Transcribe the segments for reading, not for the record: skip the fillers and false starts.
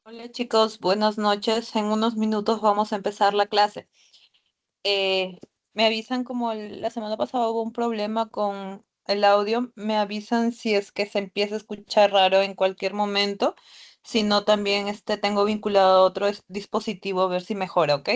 Hola chicos, buenas noches. En unos minutos vamos a empezar la clase. Eh, Me avisan como la semana pasada hubo un problema con el audio, me avisan si es que se empieza a escuchar raro en cualquier momento. Si no, también tengo vinculado a otro dispositivo a ver si mejora, ¿ok?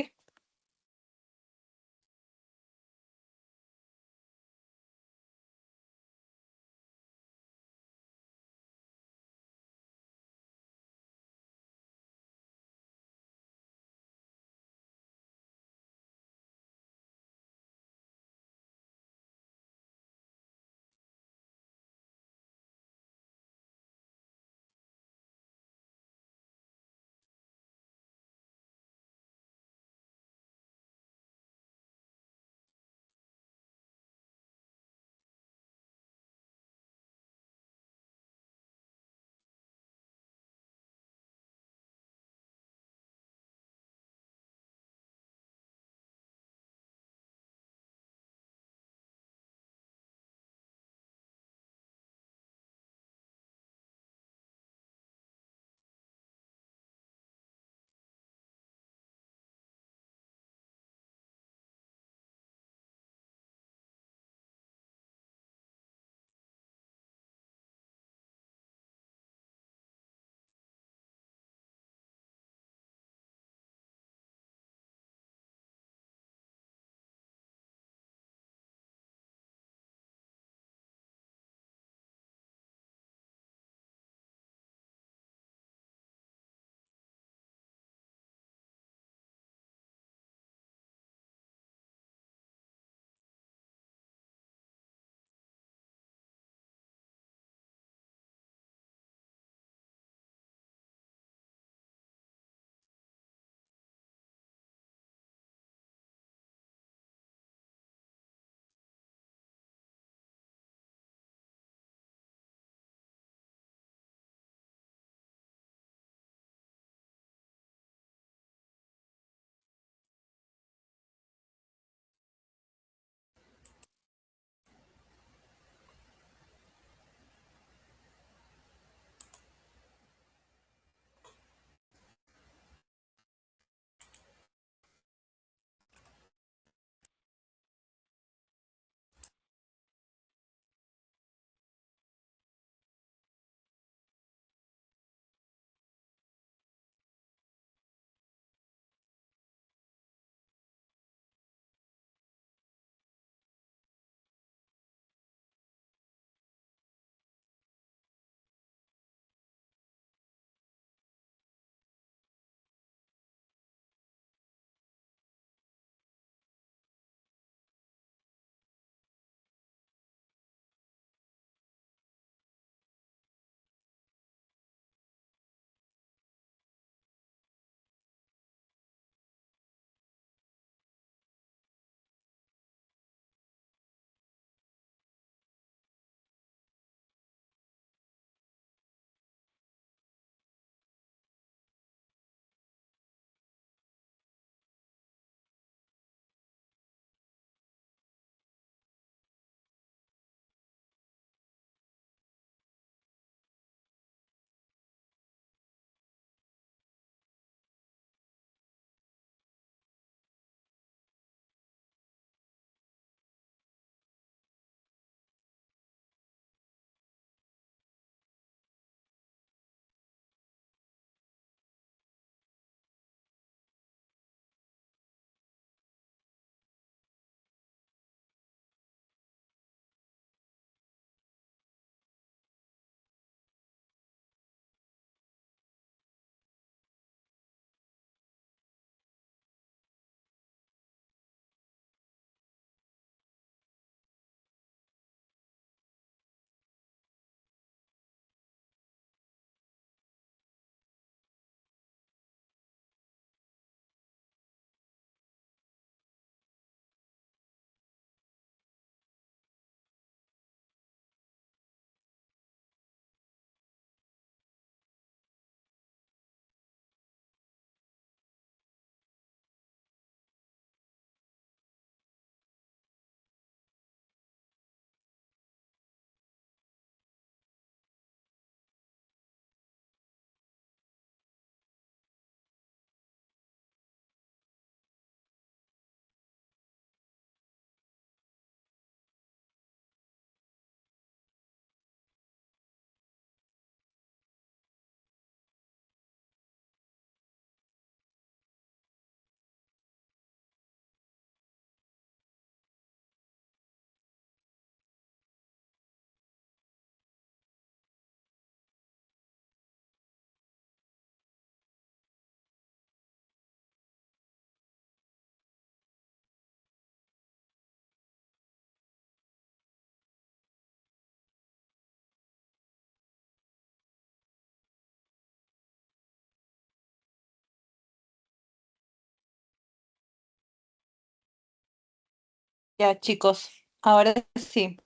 Ya, chicos, ahora sí.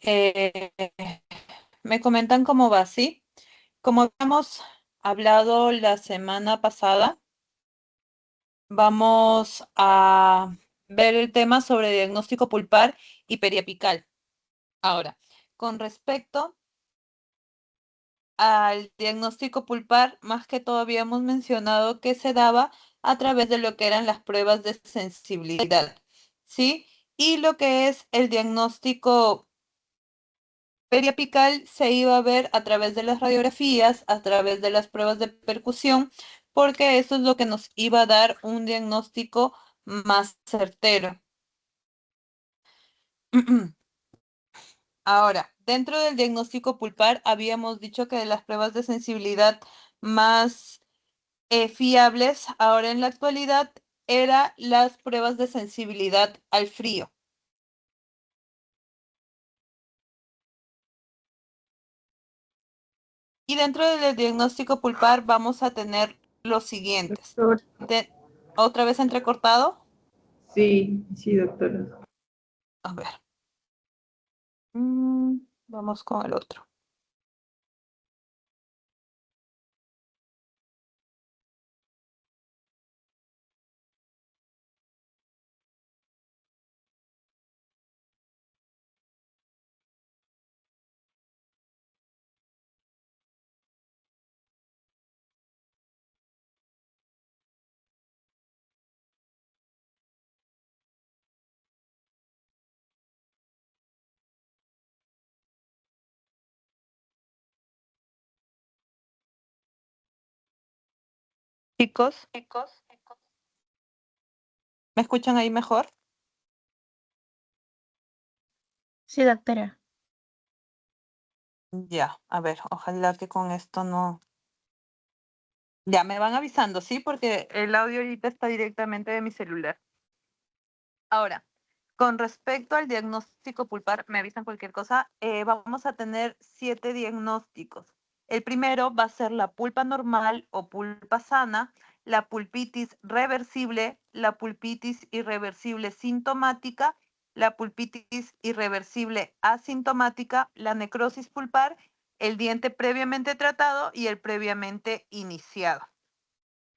Eh, Me comentan cómo va, ¿sí? Como habíamos hablado la semana pasada, vamos a ver el tema sobre diagnóstico pulpar y periapical. Ahora, con respecto al diagnóstico pulpar, más que todo habíamos mencionado que se daba a través de lo que eran las pruebas de sensibilidad, ¿sí? Y lo que es el diagnóstico periapical se iba a ver a través de las radiografías, a través de las pruebas de percusión, porque eso es lo que nos iba a dar un diagnóstico más certero. Ahora, dentro del diagnóstico pulpar, habíamos dicho que de las pruebas de sensibilidad más fiables ahora en la actualidad eran las pruebas de sensibilidad al frío. Y dentro del diagnóstico pulpar vamos a tener los siguientes. Doctor, ¿Otra vez entrecortado? sí, sí, doctora. A ver. Vamos con el otro. Chicos, ¿me escuchan ahí mejor? Sí, doctora. Ya, a ver, ojalá que con esto no. Ya, me van avisando, ¿sí? Porque el audio ahorita está directamente de mi celular. Ahora, con respecto al diagnóstico pulpar, me avisan cualquier cosa, vamos a tener 7 diagnósticos. El primero va a ser la pulpa normal o pulpa sana, la pulpitis reversible, la pulpitis irreversible sintomática, la pulpitis irreversible asintomática, la necrosis pulpar, el diente previamente tratado y el previamente iniciado.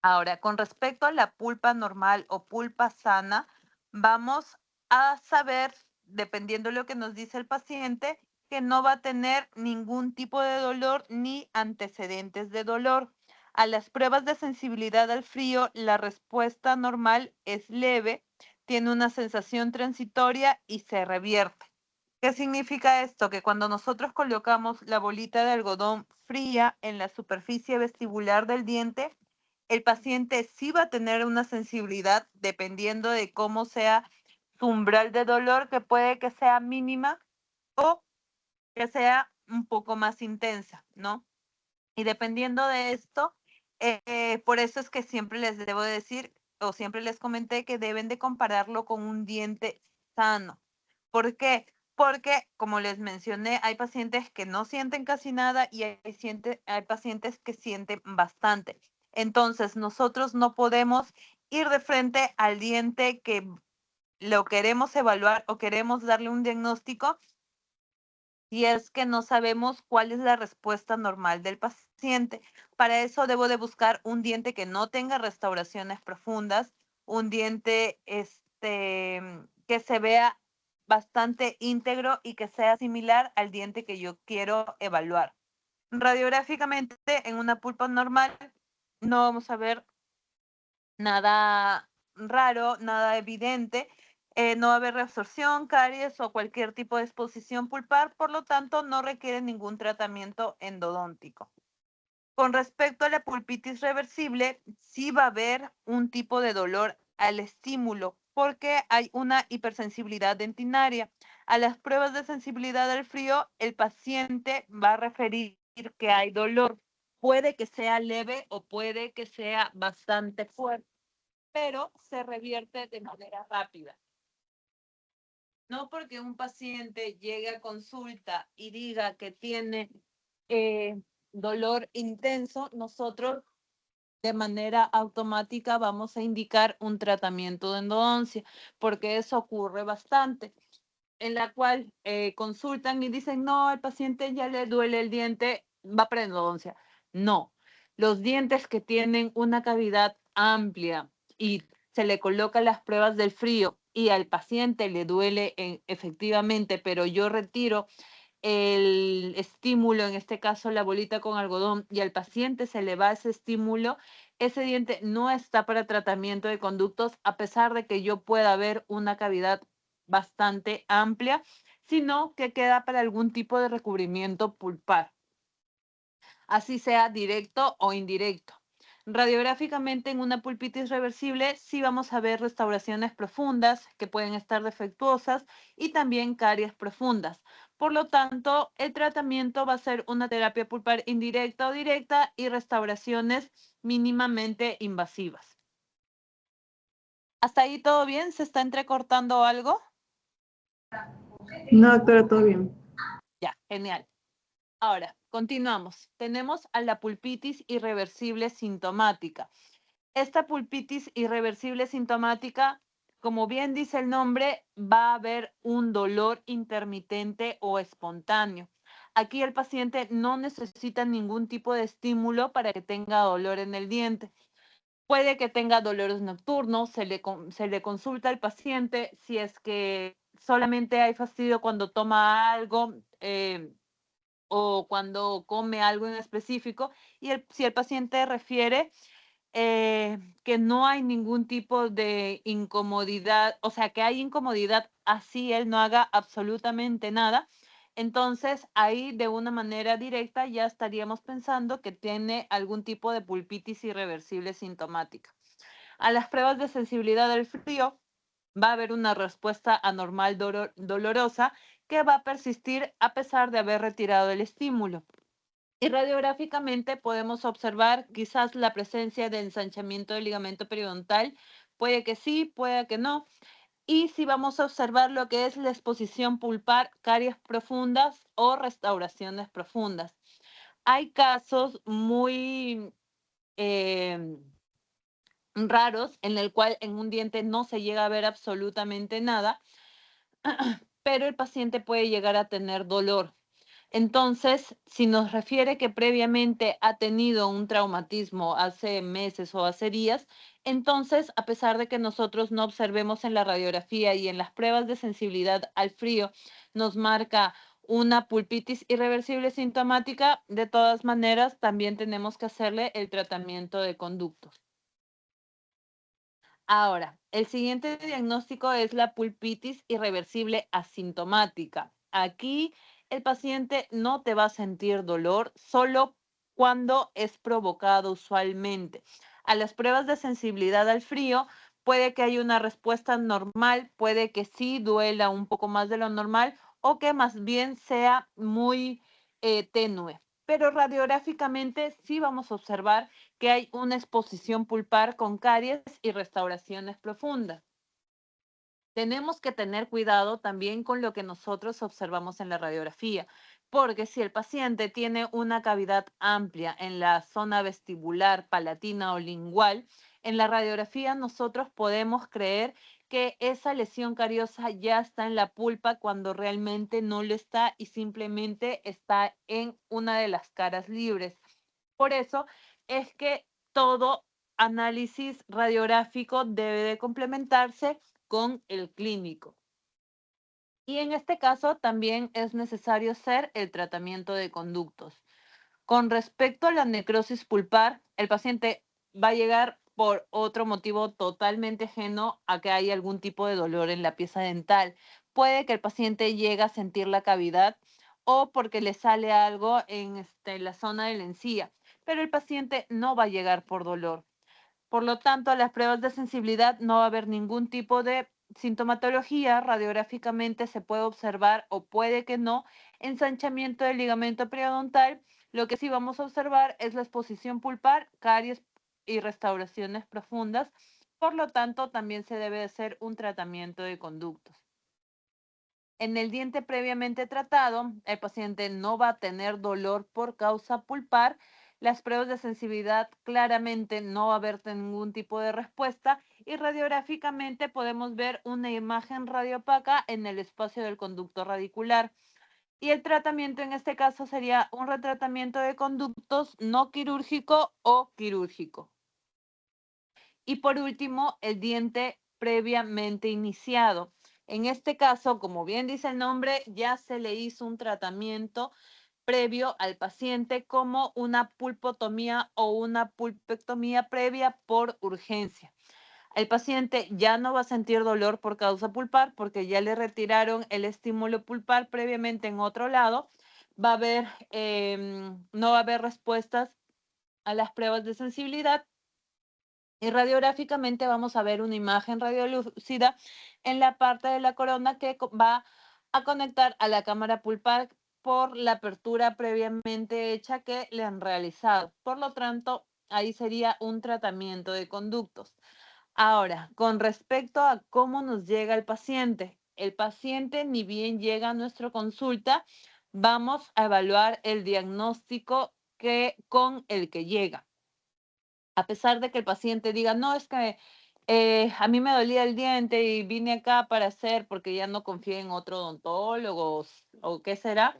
Ahora, con respecto a la pulpa normal o pulpa sana, vamos a saber, dependiendo de lo que nos dice el paciente, que no va a tener ningún tipo de dolor ni antecedentes de dolor. A las pruebas de sensibilidad al frío, la respuesta normal es leve, tiene una sensación transitoria y se revierte. ¿Qué significa esto? Que cuando nosotros colocamos la bolita de algodón fría en la superficie vestibular del diente, el paciente sí va a tener una sensibilidad dependiendo de cómo sea su umbral de dolor, que puede que sea mínima o que sea un poco más intensa, ¿no? Y dependiendo de esto, por eso es que siempre les debo decir o siempre les comenté que deben de compararlo con un diente sano. ¿Por qué? Porque, como les mencioné, hay pacientes que no sienten casi nada y hay pacientes que sienten bastante. Entonces, nosotros no podemos ir de frente al diente que lo queremos evaluar o queremos darle un diagnóstico si es que no sabemos cuál es la respuesta normal del paciente. Para eso debo de buscar un diente que no tenga restauraciones profundas, un diente que se vea bastante íntegro y que sea similar al diente que yo quiero evaluar. Radiográficamente, en una pulpa normal, no vamos a ver nada raro, nada evidente. No va a haber reabsorción, caries o cualquier tipo de exposición pulpar, por lo tanto no requiere ningún tratamiento endodóntico. Con respecto a la pulpitis reversible, sí va a haber un tipo de dolor al estímulo porque hay una hipersensibilidad dentinaria. A las pruebas de sensibilidad al frío, el paciente va a referir que hay dolor. Puede que sea leve o puede que sea bastante fuerte, pero se revierte de manera rápida. No porque un paciente llegue a consulta y diga que tiene dolor intenso, nosotros de manera automática vamos a indicar un tratamiento de endodoncia, porque eso ocurre bastante, en la cual consultan y dicen, no, al paciente ya le duele el diente, va para endodoncia. No, los dientes que tienen una cavidad amplia y se le colocan las pruebas del frío y al paciente le duele efectivamente, pero yo retiro el estímulo, en este caso la bolita con algodón, y al paciente se le va ese estímulo, ese diente no está para tratamiento de conductos, a pesar de que yo pueda ver una cavidad bastante amplia, sino que queda para algún tipo de recubrimiento pulpar, así sea directo o indirecto. Radiográficamente en una pulpitis reversible sí vamos a ver restauraciones profundas que pueden estar defectuosas y también caries profundas. Por lo tanto, el tratamiento va a ser una terapia pulpar indirecta o directa y restauraciones mínimamente invasivas. ¿Hasta ahí todo bien? ¿Se está entrecortando algo? No, doctora, todo bien. Ya, genial. Ahora, continuamos. Tenemos a la pulpitis irreversible sintomática. Esta pulpitis irreversible sintomática, como bien dice el nombre, va a haber un dolor intermitente o espontáneo. Aquí el paciente no necesita ningún tipo de estímulo para que tenga dolor en el diente. Puede que tenga dolores nocturnos, se le consulta al paciente si es que solamente hay fastidio cuando toma algo, o cuando come algo en específico, y si el paciente refiere que no hay ningún tipo de incomodidad, o sea, que hay incomodidad así él no haga absolutamente nada, entonces ahí de una manera directa ya estaríamos pensando que tiene algún tipo de pulpitis irreversible sintomática. A las pruebas de sensibilidad al frío va a haber una respuesta anormal dolorosa que va a persistir a pesar de haber retirado el estímulo. Y radiográficamente podemos observar quizás la presencia de ensanchamiento del ligamento periodontal. Puede que sí, puede que no. Y si vamos a observar lo que es la exposición pulpar, caries profundas o restauraciones profundas. Hay casos muy raros en el cual en un diente no se llega a ver absolutamente nada, pero el paciente puede llegar a tener dolor. Entonces, si nos refiere que previamente ha tenido un traumatismo hace meses o hace días, entonces, a pesar de que nosotros no observemos en la radiografía y en las pruebas de sensibilidad al frío, nos marca una pulpitis irreversible sintomática, de todas maneras, también tenemos que hacerle el tratamiento de conductos. Ahora, el siguiente diagnóstico es la pulpitis irreversible asintomática. Aquí el paciente no te va a sentir dolor solo cuando es provocado usualmente. A las pruebas de sensibilidad al frío puede que haya una respuesta normal, puede que sí duela un poco más de lo normal o que más bien sea muy tenue. Pero radiográficamente sí vamos a observar que hay una exposición pulpar con caries y restauraciones profundas. Tenemos que tener cuidado también con lo que nosotros observamos en la radiografía, porque si el paciente tiene una cavidad amplia en la zona vestibular, palatina o lingual, en la radiografía nosotros podemos creer que esa lesión cariosa ya está en la pulpa cuando realmente no lo está y simplemente está en una de las caras libres. Por eso es que todo análisis radiográfico debe de complementarse con el clínico. Y en este caso también es necesario hacer el tratamiento de conductos. Con respecto a la necrosis pulpar, el paciente va a llegar por otro motivo totalmente ajeno a que haya algún tipo de dolor en la pieza dental. Puede que el paciente llegue a sentir la cavidad o porque le sale algo en la zona de la encía, pero el paciente no va a llegar por dolor. Por lo tanto, a las pruebas de sensibilidad no va a haber ningún tipo de sintomatología. Radiográficamente se puede observar o puede que no ensanchamiento del ligamento periodontal. Lo que sí vamos a observar es la exposición pulpar, caries y restauraciones profundas. Por lo tanto, también se debe hacer un tratamiento de conductos. En el diente previamente tratado, el paciente no va a tener dolor por causa pulpar, Las pruebas de sensibilidad claramente no va a haber ningún tipo de respuesta y radiográficamente podemos ver una imagen radiopaca en el espacio del conducto radicular. Y el tratamiento en este caso sería un retratamiento de conductos no quirúrgico o quirúrgico. Y por último, el diente previamente iniciado. En este caso, como bien dice el nombre, ya se le hizo un tratamiento previo al paciente como una pulpotomía o una pulpectomía previa por urgencia. El paciente ya no va a sentir dolor por causa pulpar porque ya le retiraron el estímulo pulpar previamente en otro lado. Va a haber, no va a haber respuestas a las pruebas de sensibilidad y radiográficamente vamos a ver una imagen radiolúcida en la parte de la corona que va a conectar a la cámara pulpar por la apertura previamente hecha que le han realizado. Por lo tanto, ahí sería un tratamiento de conductos. Ahora, con respecto a cómo nos llega el paciente ni bien llega a nuestra consulta, vamos a evaluar el diagnóstico con el que llega. A pesar de que el paciente diga, no, es que a mí me dolía el diente y vine acá para hacer porque ya no confío en otro odontólogo o qué será,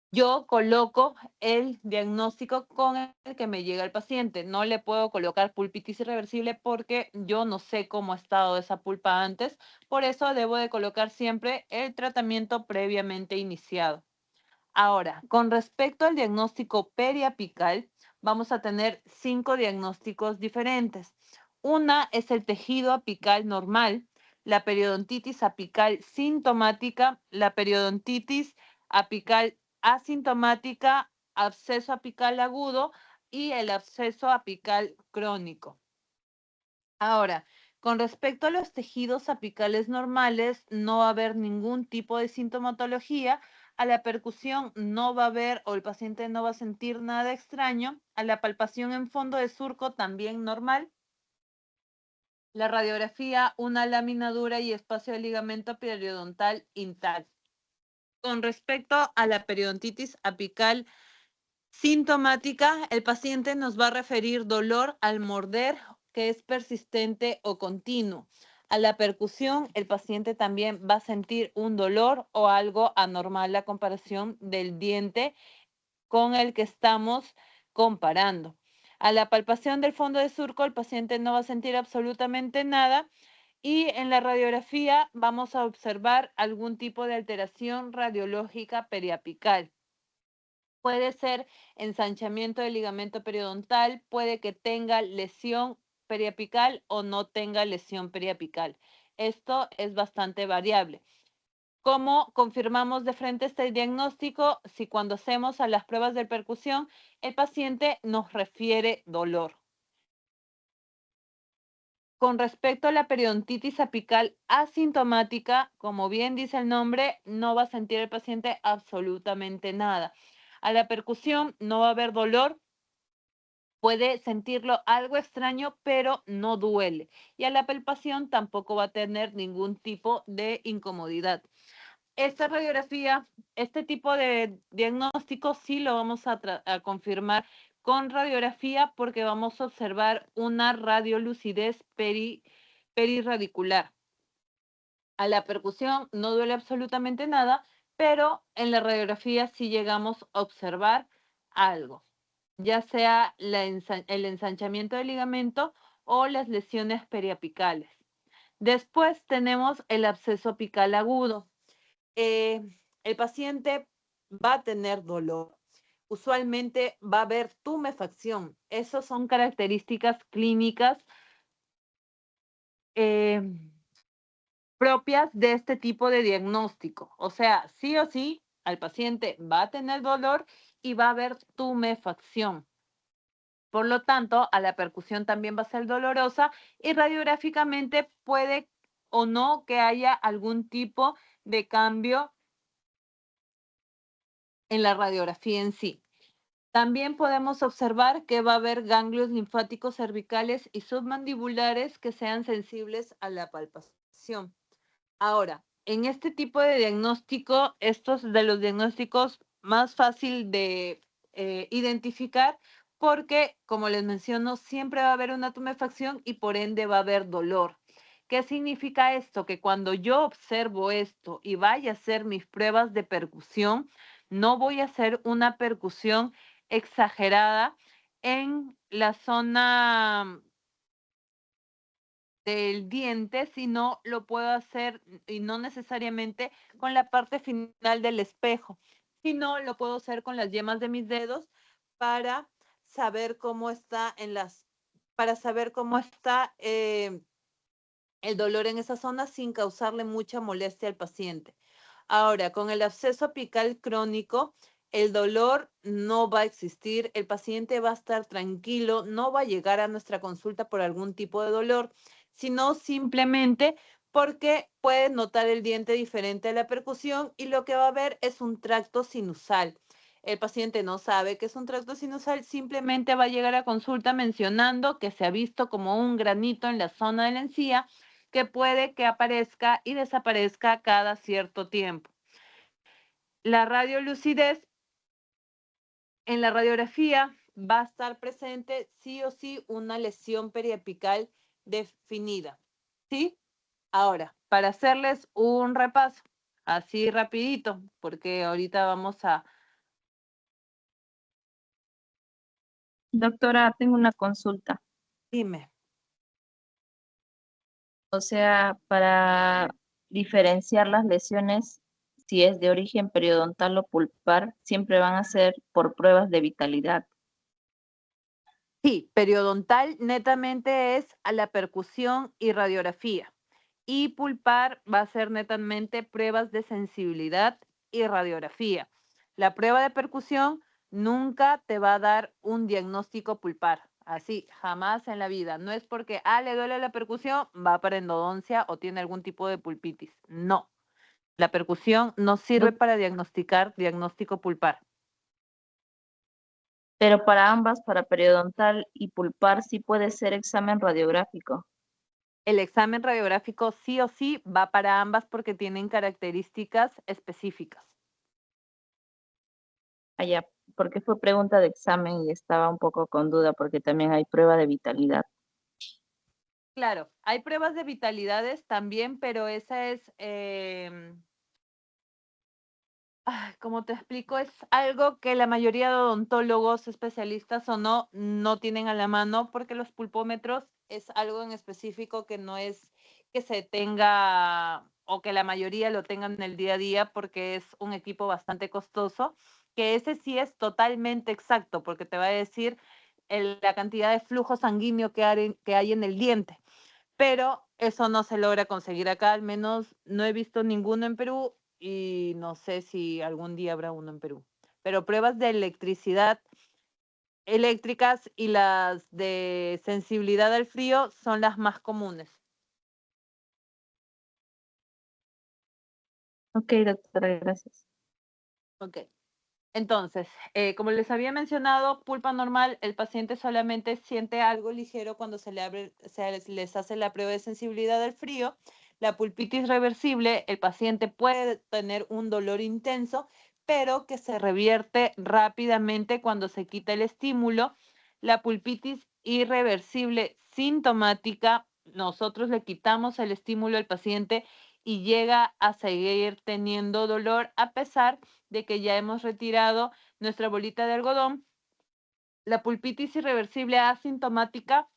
yo coloco el diagnóstico con el que me llega el paciente. No le puedo colocar pulpitis irreversible porque yo no sé cómo ha estado esa pulpa antes. Por eso debo de colocar siempre el tratamiento previamente iniciado. Ahora, con respecto al diagnóstico periapical, vamos a tener 5 diagnósticos diferentes. Una es el tejido apical normal, la periodontitis apical sintomática, la periodontitis apical asintomática, absceso apical agudo y el absceso apical crónico. Ahora, con respecto a los tejidos apicales normales, no va a haber ningún tipo de sintomatología. A la percusión no va a haber o el paciente no va a sentir nada extraño. A la palpación en fondo de surco también normal. La radiografía, una lámina dura y espacio de ligamento periodontal intacto. Con respecto a la periodontitis apical sintomática, el paciente nos va a referir dolor al morder que es persistente o continuo. A la percusión, el paciente también va a sentir un dolor o algo anormal a comparación del diente con el que estamos comparando. A la palpación del fondo de surco, el paciente no va a sentir absolutamente nada. Y en la radiografía vamos a observar algún tipo de alteración radiológica periapical. Puede ser ensanchamiento del ligamento periodontal, puede que tenga lesión periapical o no tenga lesión periapical. Esto es bastante variable. ¿Cómo confirmamos de frente este diagnóstico? Si cuando hacemos a las pruebas de percusión, el paciente nos refiere dolor. Con respecto a la periodontitis apical asintomática, como bien dice el nombre, no va a sentir el paciente absolutamente nada. A la percusión no va a haber dolor, puede sentirlo algo extraño, pero no duele. Y a la palpación tampoco va a tener ningún tipo de incomodidad. Esta radiografía, este tipo de diagnóstico sí lo vamos a confirmar con radiografía porque vamos a observar una radiolucidez perirradicular. A la percusión no duele absolutamente nada, pero en la radiografía sí llegamos a observar algo, ya sea el ensanchamiento del ligamento o las lesiones periapicales. Después tenemos el absceso apical agudo. El paciente va a tener dolor. Usualmente va a haber tumefacción. Esas son características clínicas propias de este tipo de diagnóstico. O sea, sí o sí, al paciente va a tener dolor y va a haber tumefacción. Por lo tanto, a la percusión también va a ser dolorosa y radiográficamente puede o no que haya algún tipo de cambio en la radiografía en sí. También podemos observar que va a haber ganglios linfáticos cervicales y submandibulares que sean sensibles a la palpación. Ahora, en este tipo de diagnóstico, estos de los diagnósticos más fácil de identificar porque, como les menciono, siempre va a haber una tumefacción y por ende va a haber dolor. ¿Qué significa esto? Que cuando yo observo esto y vaya a hacer mis pruebas de percusión, no voy a hacer una percusión exagerada en la zona del diente, sino lo puedo hacer y no necesariamente con la parte final del espejo, sino lo puedo hacer con las yemas de mis dedos para saber cómo está para saber cómo está el dolor en esa zona sin causarle mucha molestia al paciente. Ahora, con el absceso apical crónico, el dolor no va a existir, el paciente va a estar tranquilo, no va a llegar a nuestra consulta por algún tipo de dolor, sino simplemente porque puede notar el diente diferente a la percusión y lo que va a ver es un tracto sinusal. El paciente no sabe que es un tracto sinusal, simplemente va a llegar a consulta mencionando que se ha visto como un granito en la zona de la encía que puede que aparezca y desaparezca cada cierto tiempo. La radiolucidez en la radiografía va a estar presente sí o sí una lesión periapical definida. ¿Sí? Ahora, para hacerles un repaso, así rapidito, porque ahorita vamos a... Doctora, tengo una consulta. Dime. O sea, para diferenciar las lesiones, si es de origen periodontal o pulpar, siempre van a ser por pruebas de vitalidad. Sí, periodontal netamente es a la percusión y radiografía. Y pulpar va a ser netamente pruebas de sensibilidad y radiografía. La prueba de percusión nunca te va a dar un diagnóstico pulpar. Así, jamás en la vida. No es porque, le duele la percusión, va para endodoncia o tiene algún tipo de pulpitis. No. La percusión no sirve Doc- para diagnosticar diagnóstico pulpar. Pero para ambas, para periodontal y pulpar, sí puede ser examen radiográfico. El examen radiográfico sí o sí va para ambas porque tienen características específicas. Allá, porque fue pregunta de examen y estaba un poco con duda porque también hay prueba de vitalidad. Claro, hay pruebas de vitalidades también, pero esa es, como te explico, es algo que la mayoría de odontólogos, especialistas o no, no tienen a la mano porque los pulpómetros es algo en específico que no es que se tenga o que la mayoría lo tengan en el día a día porque es un equipo bastante costoso, que ese sí es totalmente exacto porque te va a decir la cantidad de flujo sanguíneo que hay en el diente, pero eso no se logra conseguir acá, al menos no he visto ninguno en Perú y no sé si algún día habrá uno en Perú. Pero pruebas de electricidad eléctricas y las de sensibilidad al frío son las más comunes. Ok, doctora, gracias. Ok. Entonces, como les había mencionado, pulpa normal, el paciente solamente siente algo ligero cuando les hace la prueba de sensibilidad al frío. La pulpitis reversible, el paciente puede tener un dolor intenso, pero que se revierte rápidamente cuando se quita el estímulo. La pulpitis irreversible sintomática, nosotros le quitamos el estímulo al paciente y llega a seguir teniendo dolor a pesar de que ya hemos retirado nuestra bolita de algodón. La pulpitis irreversible asintomática,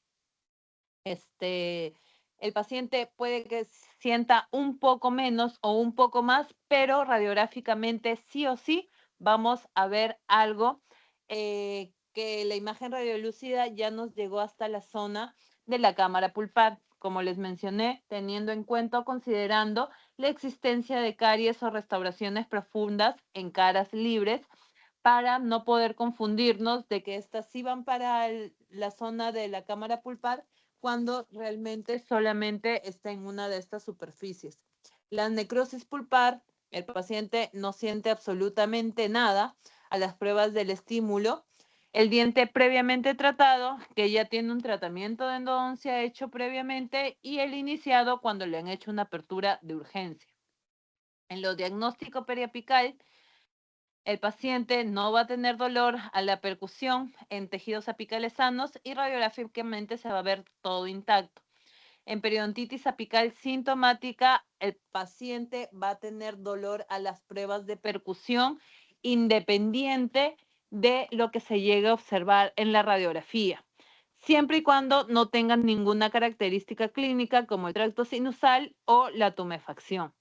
el paciente puede que sienta un poco menos o un poco más, pero radiográficamente sí o sí vamos a ver algo que la imagen radiolúcida ya nos llegó hasta la zona de la cámara pulpar, como les mencioné, teniendo en cuenta o considerando la existencia de caries o restauraciones profundas en caras libres para no poder confundirnos de que estas sí van para la zona de la cámara pulpar cuando realmente solamente está en una de estas superficies. La necrosis pulpar, el paciente no siente absolutamente nada a las pruebas del estímulo. El diente previamente tratado, que ya tiene un tratamiento de endodoncia hecho previamente, y el iniciado cuando le han hecho una apertura de urgencia. En lo diagnóstico periapical, El paciente no va a tener dolor a la percusión en tejidos apicales sanos y radiográficamente se va a ver todo intacto. En periodontitis apical sintomática, el paciente va a tener dolor a las pruebas de percusión independiente de lo que se llegue a observar en la radiografía, siempre y cuando no tengan ninguna característica clínica como el tracto sinusal o la tumefacción.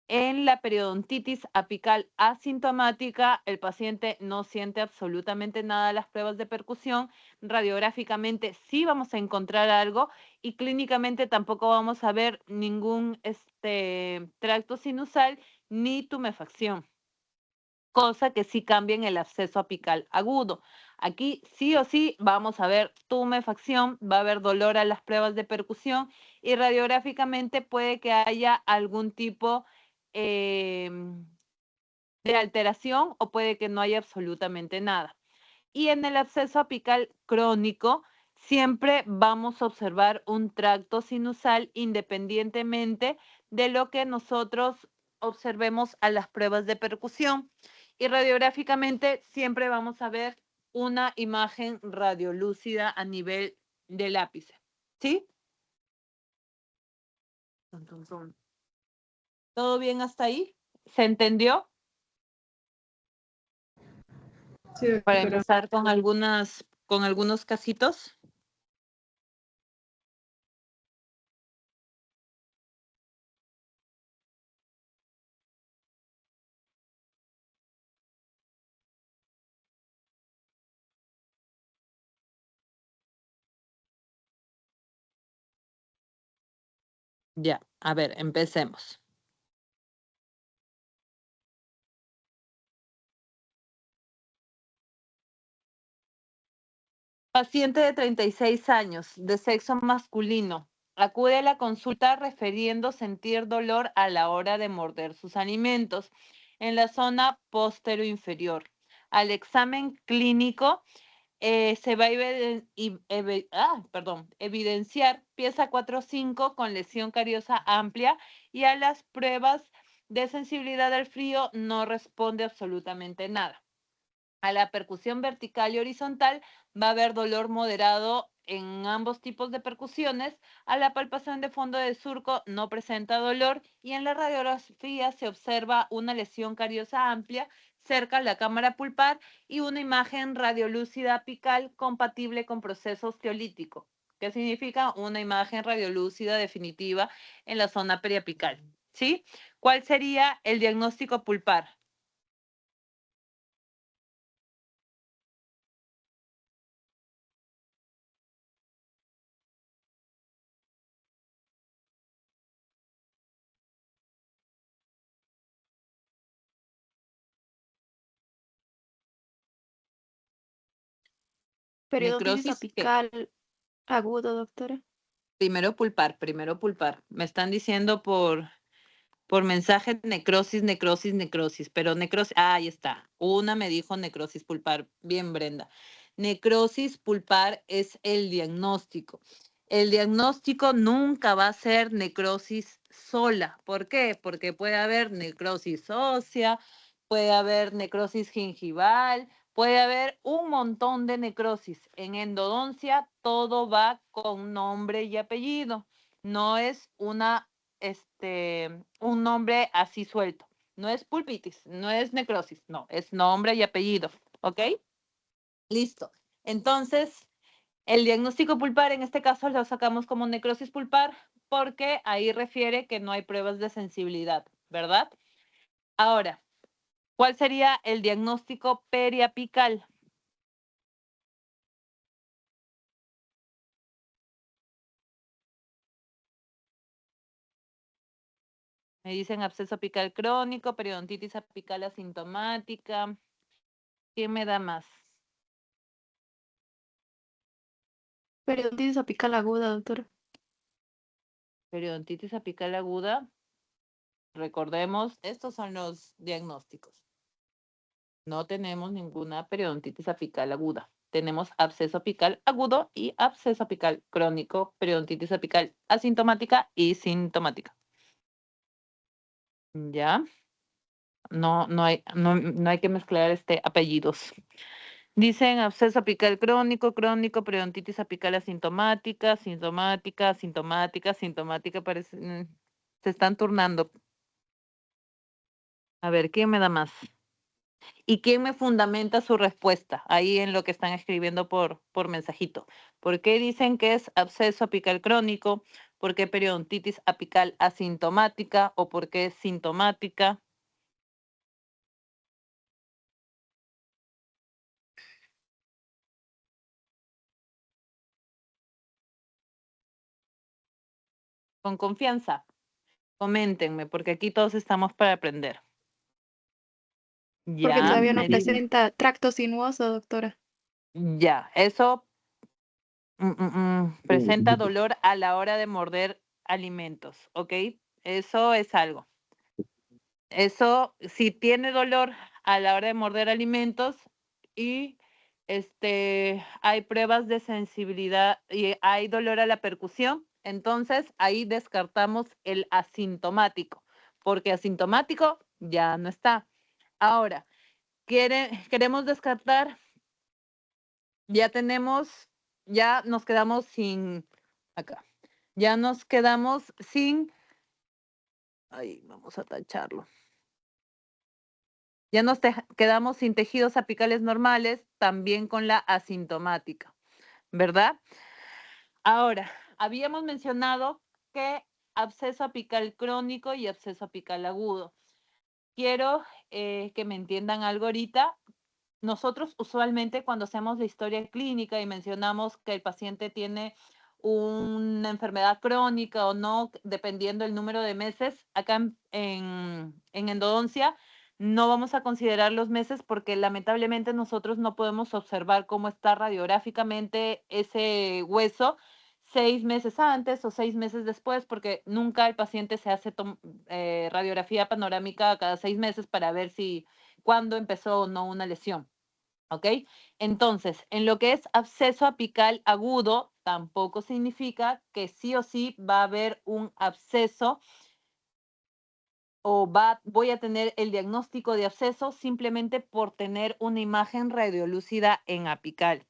En la periodontitis apical asintomática, el paciente no siente absolutamente nada de las pruebas de percusión. Radiográficamente sí vamos a encontrar algo y clínicamente tampoco vamos a ver ningún tracto sinusal ni tumefacción, cosa que sí cambia en el absceso apical agudo. Aquí sí o sí vamos a ver tumefacción, va a haber dolor a las pruebas de percusión y radiográficamente puede que haya algún tipo de alteración o puede que no haya absolutamente nada. Y en el absceso apical crónico siempre vamos a observar un tracto sinusal independientemente de lo que nosotros observemos a las pruebas de percusión. Y radiográficamente siempre vamos a ver una imagen radiolúcida a nivel del ápice. ¿Sí? ¿Todo bien hasta ahí? ¿Se entendió? Sí, Para doctora. empezar con algunos casitos. Ya, a ver, empecemos. Paciente de 36 años, de sexo masculino, acude a la consulta refiriendo sentir dolor a la hora de morder sus alimentos en la zona inferior. Al examen clínico se va a evidenciar pieza 4-5 con lesión cariosa amplia y a las pruebas de sensibilidad al frío no responde absolutamente nada. A la percusión vertical y horizontal va a haber dolor moderado en ambos tipos de percusiones. A la palpación de fondo de surco no presenta dolor y en la radiografía se observa una lesión cariosa amplia cerca a la cámara pulpar y una imagen radiolúcida apical compatible con proceso osteolítico. ¿Qué significa? Una imagen radiolúcida definitiva en la zona periapical. ¿Sí? ¿Cuál sería el diagnóstico pulpar? Periodontitis Necrosis, ¿qué? apical agudo, doctora. Primero pulpar, primero pulpar. Me están diciendo por mensaje necrosis, necrosis, necrosis, pero necrosis, ahí está. Una me dijo necrosis pulpar. Bien, Brenda. Necrosis pulpar es el diagnóstico. El diagnóstico nunca va a ser necrosis sola. ¿Por qué? Porque puede haber necrosis ósea, puede haber necrosis gingival, puede haber un montón de necrosis. En endodoncia todo va con nombre y apellido. No es un nombre así suelto. No es pulpitis, no es necrosis, no, es nombre y apellido. ¿Ok? Listo. Entonces, el diagnóstico pulpar en este caso lo sacamos como necrosis pulpar porque ahí refiere que no hay pruebas de sensibilidad, ¿verdad? Ahora, ¿cuál sería el diagnóstico periapical? Me dicen absceso apical crónico, periodontitis apical asintomática. ¿Quién me da más? Periodontitis apical aguda, doctora. Periodontitis apical aguda. Recordemos, estos son los diagnósticos. No tenemos ninguna periodontitis apical aguda. Tenemos absceso apical agudo y absceso apical crónico, periodontitis apical asintomática y sintomática. ¿Ya? no hay que mezclar apellidos. Dicen absceso apical crónico, periodontitis apical asintomática, sintomática, parece, se están turnando. A ver, ¿quién me da más? ¿Y quién me fundamenta su respuesta? Ahí en lo que están escribiendo por mensajito. ¿Por qué dicen que es absceso apical crónico? ¿Por qué periodontitis apical asintomática? ¿O por qué es sintomática? Con confianza, coméntenme, porque aquí todos estamos para aprender. Porque Ya, todavía no me dicen. presenta tracto sinuoso, doctora. Ya, eso presenta dolor a la hora de morder alimentos, ¿ok? Eso es algo. Eso, si tiene dolor a la hora de morder alimentos y hay pruebas de sensibilidad y hay dolor a la percusión, entonces ahí descartamos el asintomático, porque asintomático ya no está. Ahora, queremos descartar, ya nos quedamos sin, acá, ya nos quedamos sin, ahí vamos a tacharlo. Ya nos quedamos sin tejidos apicales normales, también con la asintomática, ¿verdad? Ahora, habíamos mencionado que absceso apical crónico y absceso apical agudo. Quiero que me entiendan algo ahorita. Nosotros usualmente cuando hacemos la historia clínica y mencionamos que el paciente tiene una enfermedad crónica o no, dependiendo del número de meses, acá en endodoncia no vamos a considerar los meses porque lamentablemente nosotros no podemos observar cómo está radiográficamente ese hueso 6 meses antes o 6 meses después, porque nunca el paciente se hace radiografía panorámica cada 6 meses para ver cuándo empezó o no una lesión. ¿Ok? Entonces, en lo que es absceso apical agudo, tampoco significa que sí o sí va a haber un absceso o voy a tener el diagnóstico de absceso simplemente por tener una imagen radiolúcida en apical.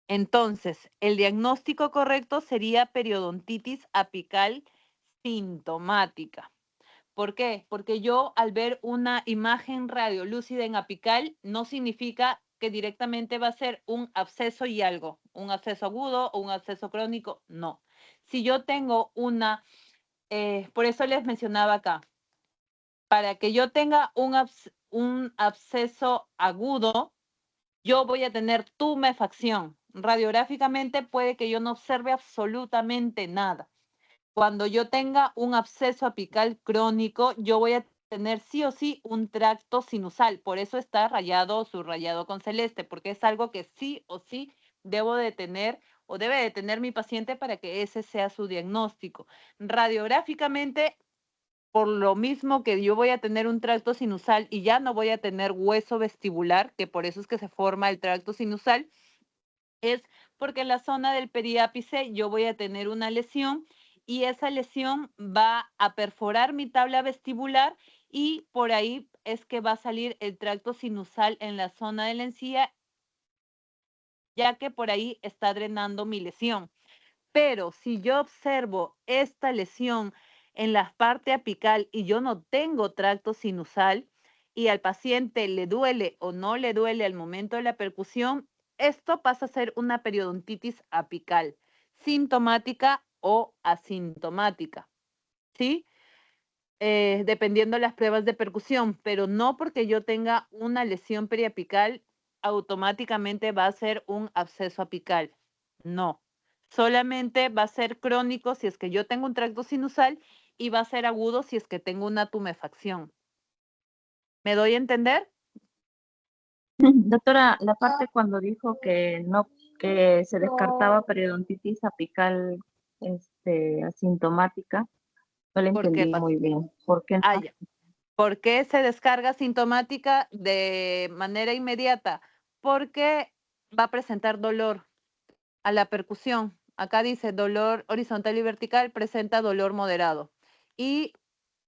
Entonces, el diagnóstico correcto sería periodontitis apical sintomática. ¿Por qué? Porque yo al ver una imagen radiolúcida en apical no significa que directamente va a ser un absceso y algo, un absceso agudo o un absceso crónico, no. Si yo tengo por eso les mencionaba acá, para que yo tenga un absceso agudo, yo voy a tener tumefacción. Radiográficamente puede que yo no observe absolutamente nada. Cuando yo tenga un absceso apical crónico, yo voy a tener sí o sí un tracto sinusal. Por eso está rayado o subrayado con celeste, porque es algo que sí o sí debo de tener o debe de tener mi paciente para que ese sea su diagnóstico. Radiográficamente, por lo mismo que yo voy a tener un tracto sinusal y ya no voy a tener hueso vestibular, que por eso es que se forma el tracto sinusal, es porque en la zona del periápice yo voy a tener una lesión y esa lesión va a perforar mi tabla vestibular y por ahí es que va a salir el tracto sinusal en la zona de la encía, ya que por ahí está drenando mi lesión. Pero si yo observo esta lesión en la parte apical y yo no tengo tracto sinusal y al paciente le duele o no le duele al momento de la percusión, esto pasa a ser una periodontitis apical, sintomática o asintomática, ¿sí? Dependiendo de las pruebas de percusión, pero no porque yo tenga una lesión periapical, automáticamente va a ser un absceso apical. No, solamente va a ser crónico si es que yo tengo un tracto sinusal y va a ser agudo si es que tengo una tumefacción. ¿Me doy a entender? Doctora, la parte cuando dijo que no, que se descartaba periodontitis apical asintomática, no le ¿Por qué, entendí muy bien. ¿Por qué no? ya. ¿Por qué se descarga sintomática de manera inmediata? Porque va a presentar dolor a la percusión. Acá dice dolor horizontal y vertical, presenta dolor moderado y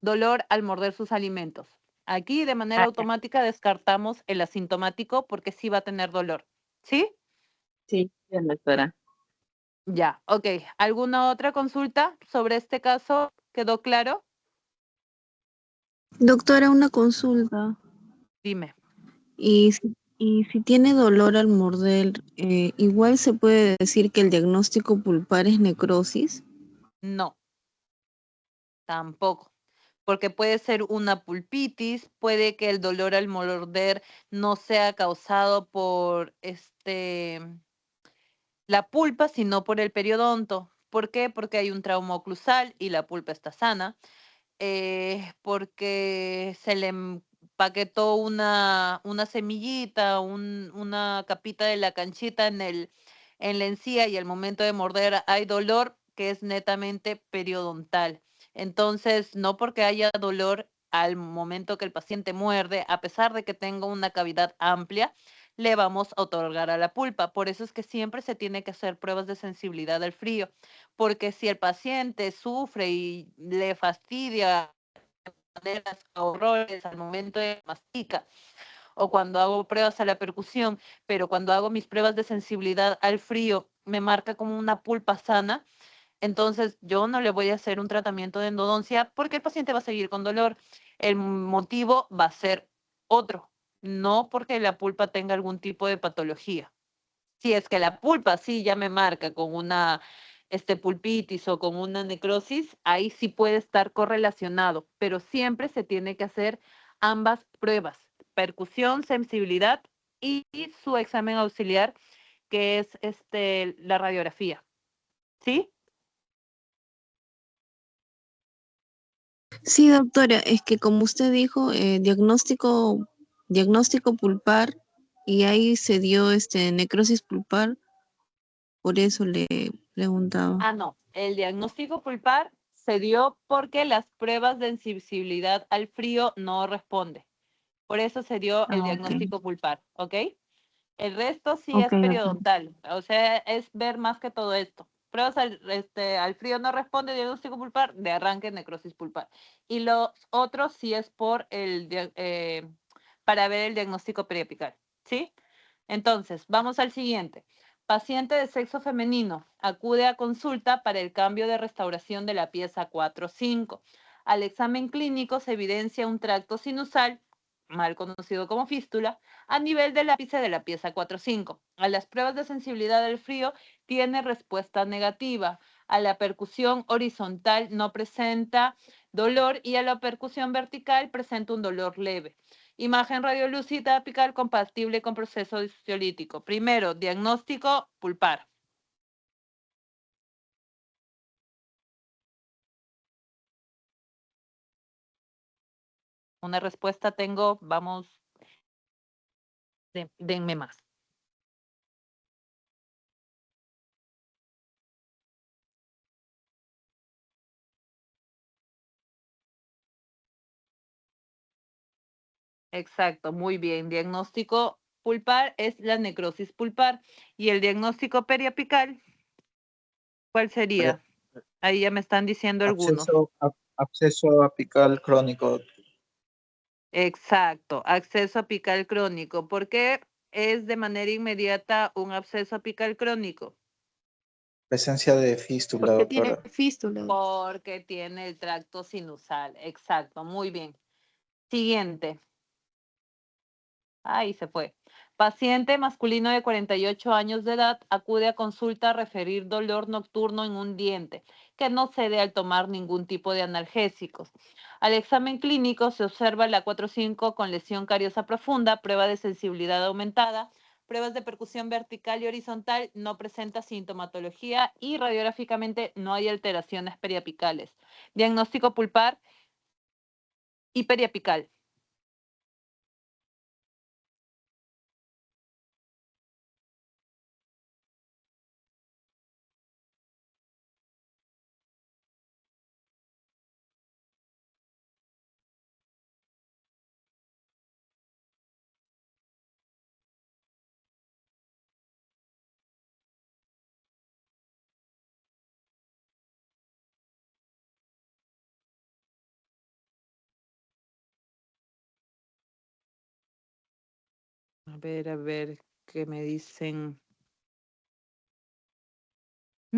dolor al morder sus alimentos. Aquí de manera Ah, automática descartamos el asintomático porque sí va a tener dolor. ¿Sí? sí, bien, doctora. Ya, ok. ¿Alguna otra consulta sobre este caso? ¿Quedó claro? Doctora, una consulta. Dime. Y si tiene dolor al morder, igual se puede decir que el diagnóstico pulpar es necrosis. No, tampoco. Porque puede ser una pulpitis, puede que el dolor al morder no sea causado por la pulpa, sino por el periodonto. ¿Por qué? Porque hay un trauma oclusal y la pulpa está sana. Porque se le empaquetó una semillita, una capita de la canchita en la encía y al momento de morder hay dolor que es netamente periodontal. Entonces, no porque haya dolor al momento que el paciente muerde, a pesar de que tenga una cavidad amplia, le vamos a otorgar a la pulpa. Por eso es que siempre se tiene que hacer pruebas de sensibilidad al frío, porque si el paciente sufre y le fastidia de maneras horrores al momento de mastica, o cuando hago pruebas a la percusión, pero cuando hago mis pruebas de sensibilidad al frío me marca como una pulpa sana, entonces yo no le voy a hacer un tratamiento de endodoncia porque el paciente va a seguir con dolor. El motivo va a ser otro, no porque la pulpa tenga algún tipo de patología. Si es que la pulpa sí ya me marca con una pulpitis o con una necrosis, ahí sí puede estar correlacionado, pero siempre se tiene que hacer ambas pruebas, percusión, sensibilidad y su examen auxiliar, que es la radiografía. ¿Sí? Sí, doctora, es que como usted dijo, diagnóstico pulpar y ahí se dio necrosis pulpar, por eso le preguntaba. Ah, no. El diagnóstico pulpar se dio porque las pruebas de sensibilidad al frío no responde. Por eso se dio el Ah, ok, diagnóstico pulpar, ¿ok? El resto sí ok, es doctora. periodontal, o sea, es ver más que todo esto. Pruebas al frío no responde diagnóstico pulpar, de arranque necrosis pulpar. Y los otros sí es para ver el diagnóstico periapical, ¿sí? Entonces, vamos al siguiente. Paciente de sexo femenino acude a consulta para el cambio de restauración de la pieza 4-5. Al examen clínico se evidencia un tracto sinusal, mal conocido como fístula, a nivel del ápice de la pieza 4-5. A las pruebas de sensibilidad al frío tiene respuesta negativa. A la percusión horizontal no presenta dolor y a la percusión vertical presenta un dolor leve. Imagen radiolúcida apical compatible con proceso fisiolítico. Primero, diagnóstico pulpar. Una respuesta tengo, vamos, denme más. Exacto, muy bien. Diagnóstico pulpar es la necrosis pulpar. ¿Y el diagnóstico periapical cuál Pre- sería? Ahí ya me están diciendo algunos. Absceso apical crónico, Exacto, acceso apical crónico. ¿Por qué es de manera inmediata un absceso apical crónico? presencia de fístula, Porque tiene doctora. fístula. Porque tiene el tracto sinusal. Exacto, muy bien. Siguiente. Ahí se fue. Paciente masculino de 48 años de edad acude a consulta a referir dolor nocturno en un diente, que no cede al tomar ningún tipo de analgésicos. Al examen clínico se observa la 4-5 con lesión cariosa profunda, prueba de sensibilidad aumentada, pruebas de percusión vertical y horizontal, no presenta sintomatología y radiográficamente no hay alteraciones periapicales. Diagnóstico pulpar y periapical. A ver, ¿qué me dicen? ¿Qué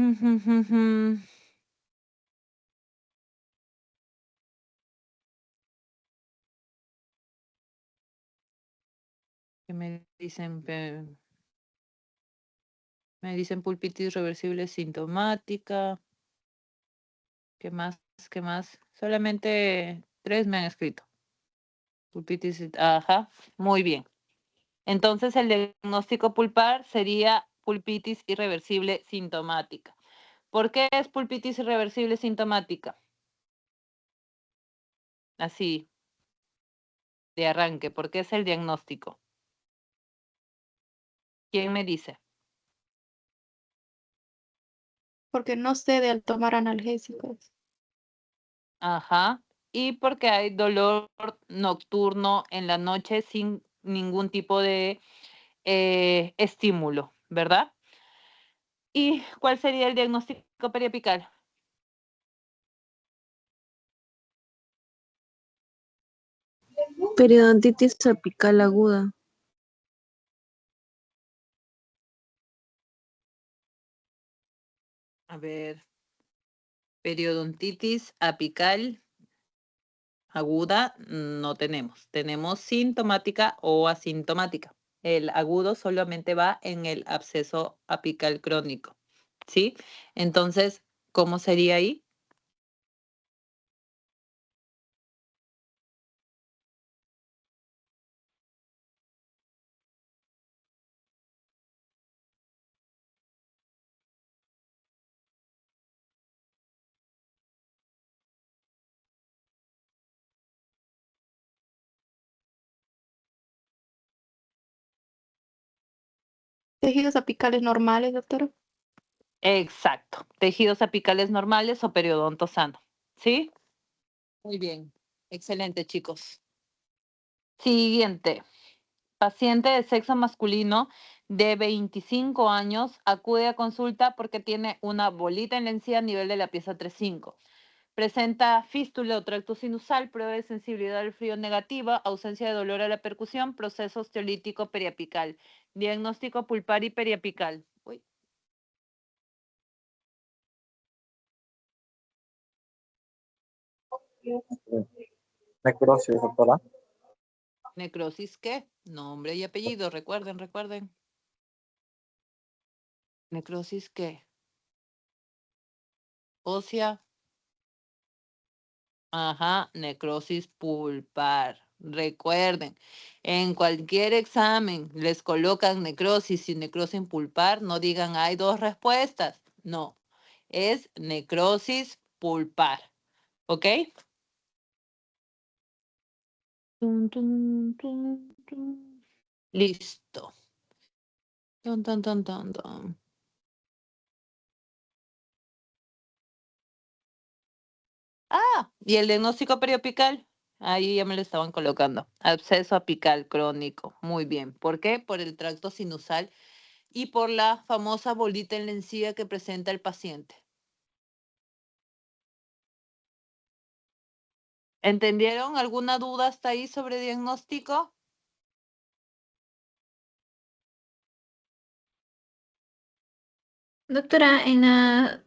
me dicen? Me dicen pulpitis reversible sintomática. ¿Qué más? ¿Qué más? Solamente 3 me han escrito. Pulpitis, ajá, muy bien. Entonces el diagnóstico pulpar sería pulpitis irreversible sintomática. ¿Por qué es pulpitis irreversible sintomática? Así, de arranque, ¿por qué es el diagnóstico? ¿Quién me dice? Porque no cede al tomar analgésicos. Ajá. Y porque hay dolor nocturno en la noche sin ningún tipo de estímulo, ¿verdad? ¿Y cuál sería el diagnóstico periapical? Periodontitis apical aguda. A ver, periodontitis apical aguda no tenemos. Tenemos sintomática o asintomática. El agudo solamente va en el absceso apical crónico, ¿sí? Entonces, ¿cómo sería ahí? Tejidos apicales normales, doctora. Exacto. Tejidos apicales normales o periodonto sano, ¿sí? Muy bien. Excelente, chicos. Siguiente. Paciente de sexo masculino de 25 años acude a consulta porque tiene una bolita en la encía a nivel de la pieza 3.5. Presenta fístula o tracto sinusal, prueba de sensibilidad al frío negativa, ausencia de dolor a la percusión, proceso osteolítico periapical. Diagnóstico pulpar y periapical. Uy. Necrosis, doctora. ¿Necrosis qué? Nombre y apellido, recuerden. ¿Necrosis qué? Ósea. Ajá, necrosis pulpar. Recuerden, en cualquier examen les colocan necrosis y necrosis pulpar, no digan hay 2 respuestas. No, es necrosis pulpar. ¿Ok? Tun, tun, tun, tun. Listo. Tun, tun, tun, tun, tun. Ah, y el diagnóstico periopical. Ahí ya me lo estaban colocando. Absceso apical crónico. Muy bien. ¿Por qué? Por el tracto sinusal y por la famosa bolita en la encía que presenta el paciente. ¿Entendieron alguna duda hasta ahí sobre diagnóstico? Doctora,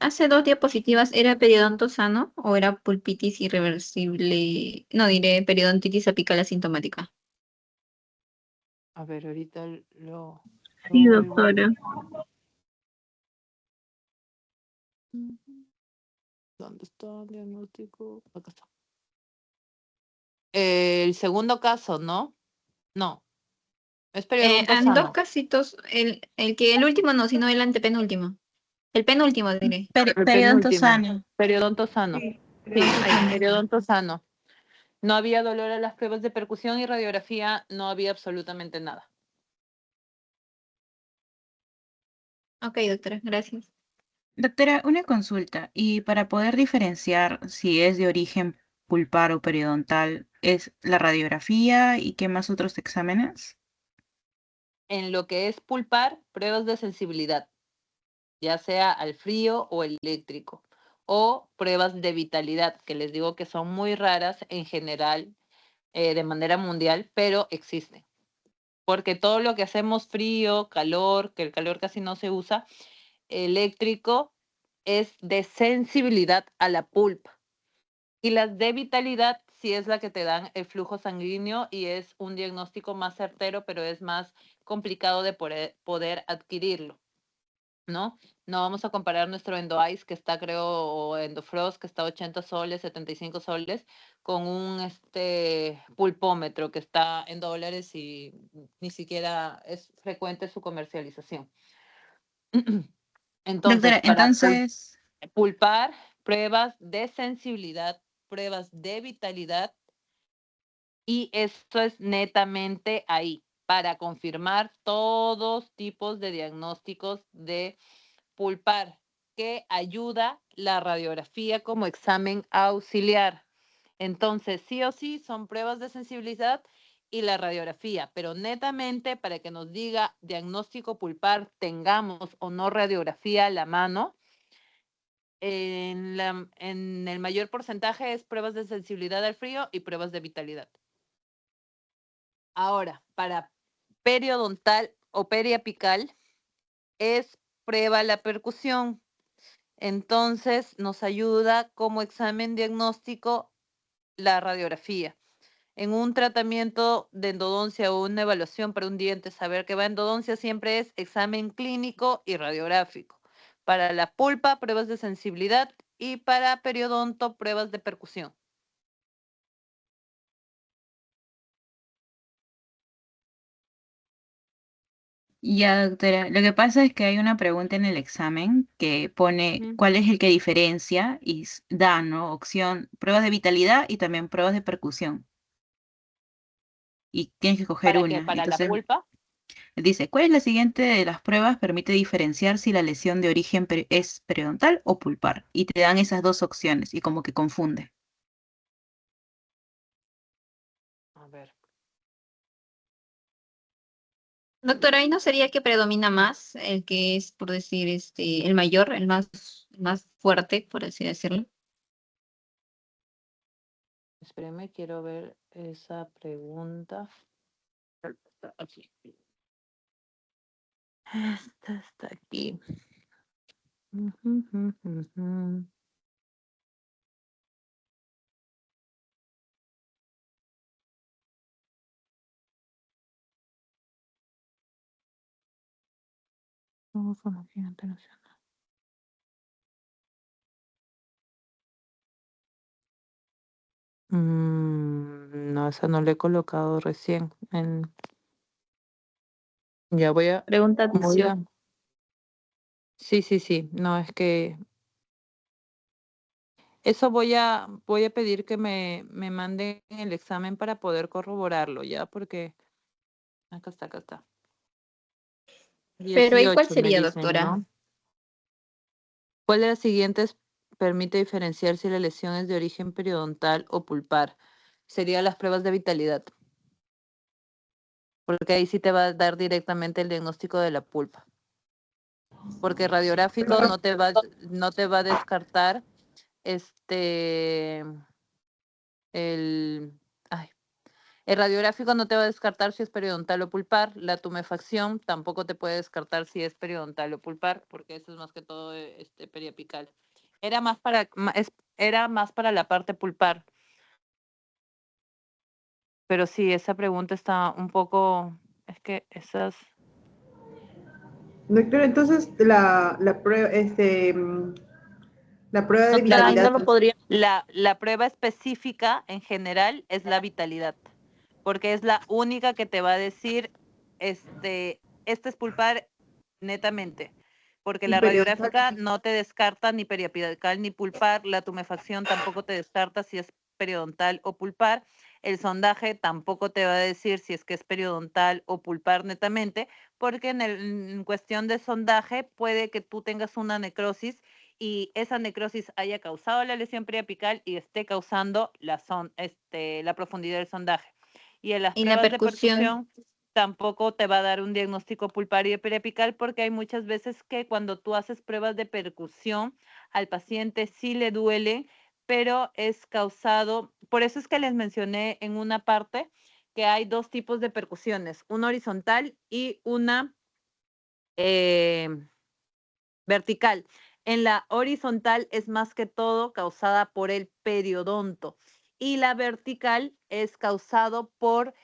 hace 2 diapositivas, ¿era periodonto sano o era pulpitis irreversible? No, diré periodontitis apical asintomática. A ver, ahorita lo Sí, vuelvo a... doctora. ¿Dónde está el diagnóstico? Acá está. El segundo caso, ¿no? No, es periodonto En 2 sano. casitos, el último no, sino el antepenúltimo. El penúltimo, diré. El Periodonto penúltimo. sano. Periodonto sano. Sí, Sí, Ahí. periodonto sano. No había dolor a las pruebas de percusión y radiografía, no había absolutamente nada. Ok, doctora, gracias. Doctora, una consulta. Y para poder diferenciar si es de origen pulpar o periodontal, ¿es la radiografía y qué más otros exámenes? En lo que es pulpar, pruebas de sensibilidad, ya sea al frío o eléctrico, o pruebas de vitalidad, que les digo que son muy raras en general, de manera mundial, pero existen. porque todo lo que hacemos frío, calor, que el calor casi no se usa, eléctrico, es de sensibilidad a la pulpa. Y las de vitalidad sí es la que te dan el flujo sanguíneo y es un diagnóstico más certero, pero es más complicado de poder adquirirlo, ¿no? No vamos a comparar nuestro EndoEyes, que está, creo, o EndoFrost, que está a 80 soles, 75 soles, con un pulpómetro que está en dólares y ni siquiera es frecuente su comercialización. Entonces, Doctora, entonces, pulpar, pruebas de sensibilidad, pruebas de vitalidad, y esto es netamente ahí, para confirmar todos tipos de diagnósticos de pulpar, que ayuda la radiografía como examen auxiliar. Entonces, sí o sí, son pruebas de sensibilidad y la radiografía, pero netamente para que nos diga diagnóstico pulpar, tengamos o no radiografía a la mano, en el mayor porcentaje es pruebas de sensibilidad al frío y pruebas de vitalidad. Ahora, para periodontal o periapical es prueba la percusión. Entonces, nos ayuda como examen diagnóstico la radiografía. En un tratamiento de endodoncia o una evaluación para un diente, saber que va endodoncia siempre es examen clínico y radiográfico. Para la pulpa, pruebas de sensibilidad, y para periodonto, pruebas de percusión. ya, doctora, lo que pasa es que hay una pregunta en el examen que pone Ujú. cuál es el que diferencia y da, ¿no? Opción, pruebas de vitalidad y también pruebas de percusión. Y tienes que escoger ¿Para qué? una. Para la Entonces, pulpa. dice, ¿cuál es la siguiente de las pruebas? Permite diferenciar si la lesión de origen es periodontal o pulpar. Y te dan esas dos opciones y como que confunde. A ver. Doctora, ¿ahí no sería que predomina más el que es, por decir, el mayor, el más fuerte, por así decirlo? Espéreme, quiero ver esa pregunta. Aquí. Esta está aquí. Ujú, ujú, ujú. Morfología internacional. No, esa no le he colocado recién. Ya voy a, Pregunta voy 18. a. Sí, sí, sí. No, es que eso voy a pedir que me manden el examen para poder corroborarlo, ya, porque acá está, acá está. Pero ¿ahí cuál 18 me sería, dicen, doctora? ¿no? ¿Cuál de las siguientes permite diferenciar si la lesión es de origen periodontal o pulpar? Serían las pruebas de vitalidad, porque ahí sí te va a dar directamente el diagnóstico de la pulpa. Porque radiográfico no te va a descartar el, ay, el radiográfico no te va a descartar si es periodontal o pulpar. La tumefacción tampoco te puede descartar si es periodontal o pulpar, porque eso es más que todo periapical. Era más para la parte pulpar. Pero sí, esa pregunta está un poco, es que esas. Doctora, entonces la prueba, la prueba de Doctora, ahí no vitalidad, lo podría. La prueba específica en general es la vitalidad, porque es la única que te va a decir, este es pulpar netamente, porque y la periodontal. radiográfica no te descarta ni periapical ni pulpar, la tumefacción tampoco te descarta si es periodontal o pulpar, el sondaje tampoco te va a decir si es que es periodontal o pulpar netamente, porque en cuestión de sondaje puede que tú tengas una necrosis y esa necrosis haya causado la lesión periapical y esté causando la profundidad del sondaje. Y en las Y la pruebas de percusión. percusión tampoco te va a dar un diagnóstico pulpario y periapical, porque hay muchas veces que cuando tú haces pruebas de percusión al paciente sí le duele, pero es causado, por eso es que les mencioné en una parte que hay dos tipos de percusiones, una horizontal y una vertical. En la horizontal es más que todo causada por el periodonto y la vertical es causado por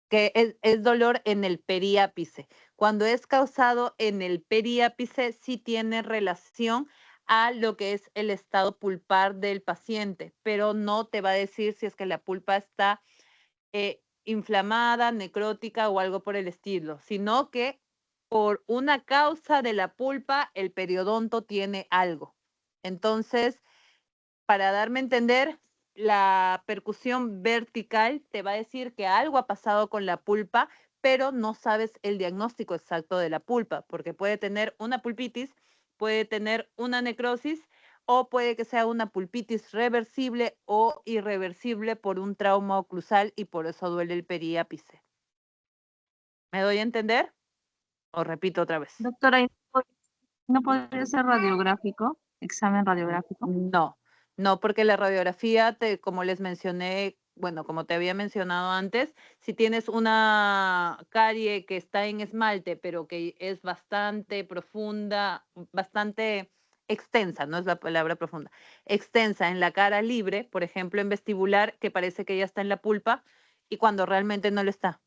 que es dolor en el periápice. Cuando es causado en el periápice, sí tiene relación a lo que es el estado pulpar del paciente, pero no te va a decir si es que la pulpa está inflamada, necrótica o algo por el estilo, sino que por una causa de la pulpa, el periodonto tiene algo. Entonces, para darme a entender, la percusión vertical te va a decir que algo ha pasado con la pulpa, pero no sabes el diagnóstico exacto de la pulpa, porque puede tener una pulpitis, puede tener una necrosis o puede que sea una pulpitis reversible o irreversible por un trauma oclusal y por eso duele el periápice. ¿Me doy a entender? O repito otra vez. Doctora, ¿y no podría ser radiográfico? ¿Examen radiográfico? No, porque la radiografía, como les mencioné, bueno, como te había mencionado antes, si tienes una carie que está en esmalte, pero que es bastante profunda, bastante extensa, no es la palabra profunda, extensa en la cara libre, por ejemplo, en vestibular, que parece que ya está en la pulpa y cuando realmente no lo está.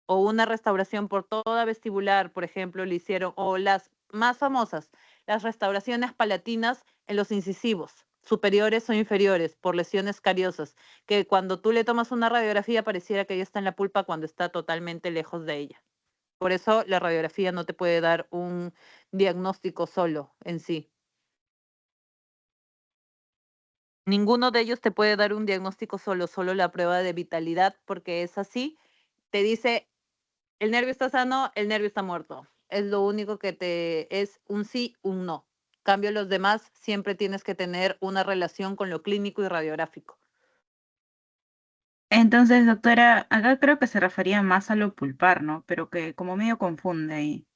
O una restauración por toda vestibular, por ejemplo, le hicieron, o las más famosas, las restauraciones palatinas en los incisivos, superiores o inferiores, por lesiones cariosas, que cuando tú le tomas una radiografía pareciera que ya está en la pulpa cuando está totalmente lejos de ella. Por eso la radiografía no te puede dar un diagnóstico solo en sí. Ninguno de ellos te puede dar un diagnóstico solo la prueba de vitalidad, porque es así. Te dice, el nervio está sano, el nervio está muerto. Es lo único que es un sí, un no. Cambio los demás, siempre tienes que tener una relación con lo clínico y radiográfico. Entonces, doctora, acá creo que se refería más a lo pulpar, ¿no? Pero que como medio confunde ahí.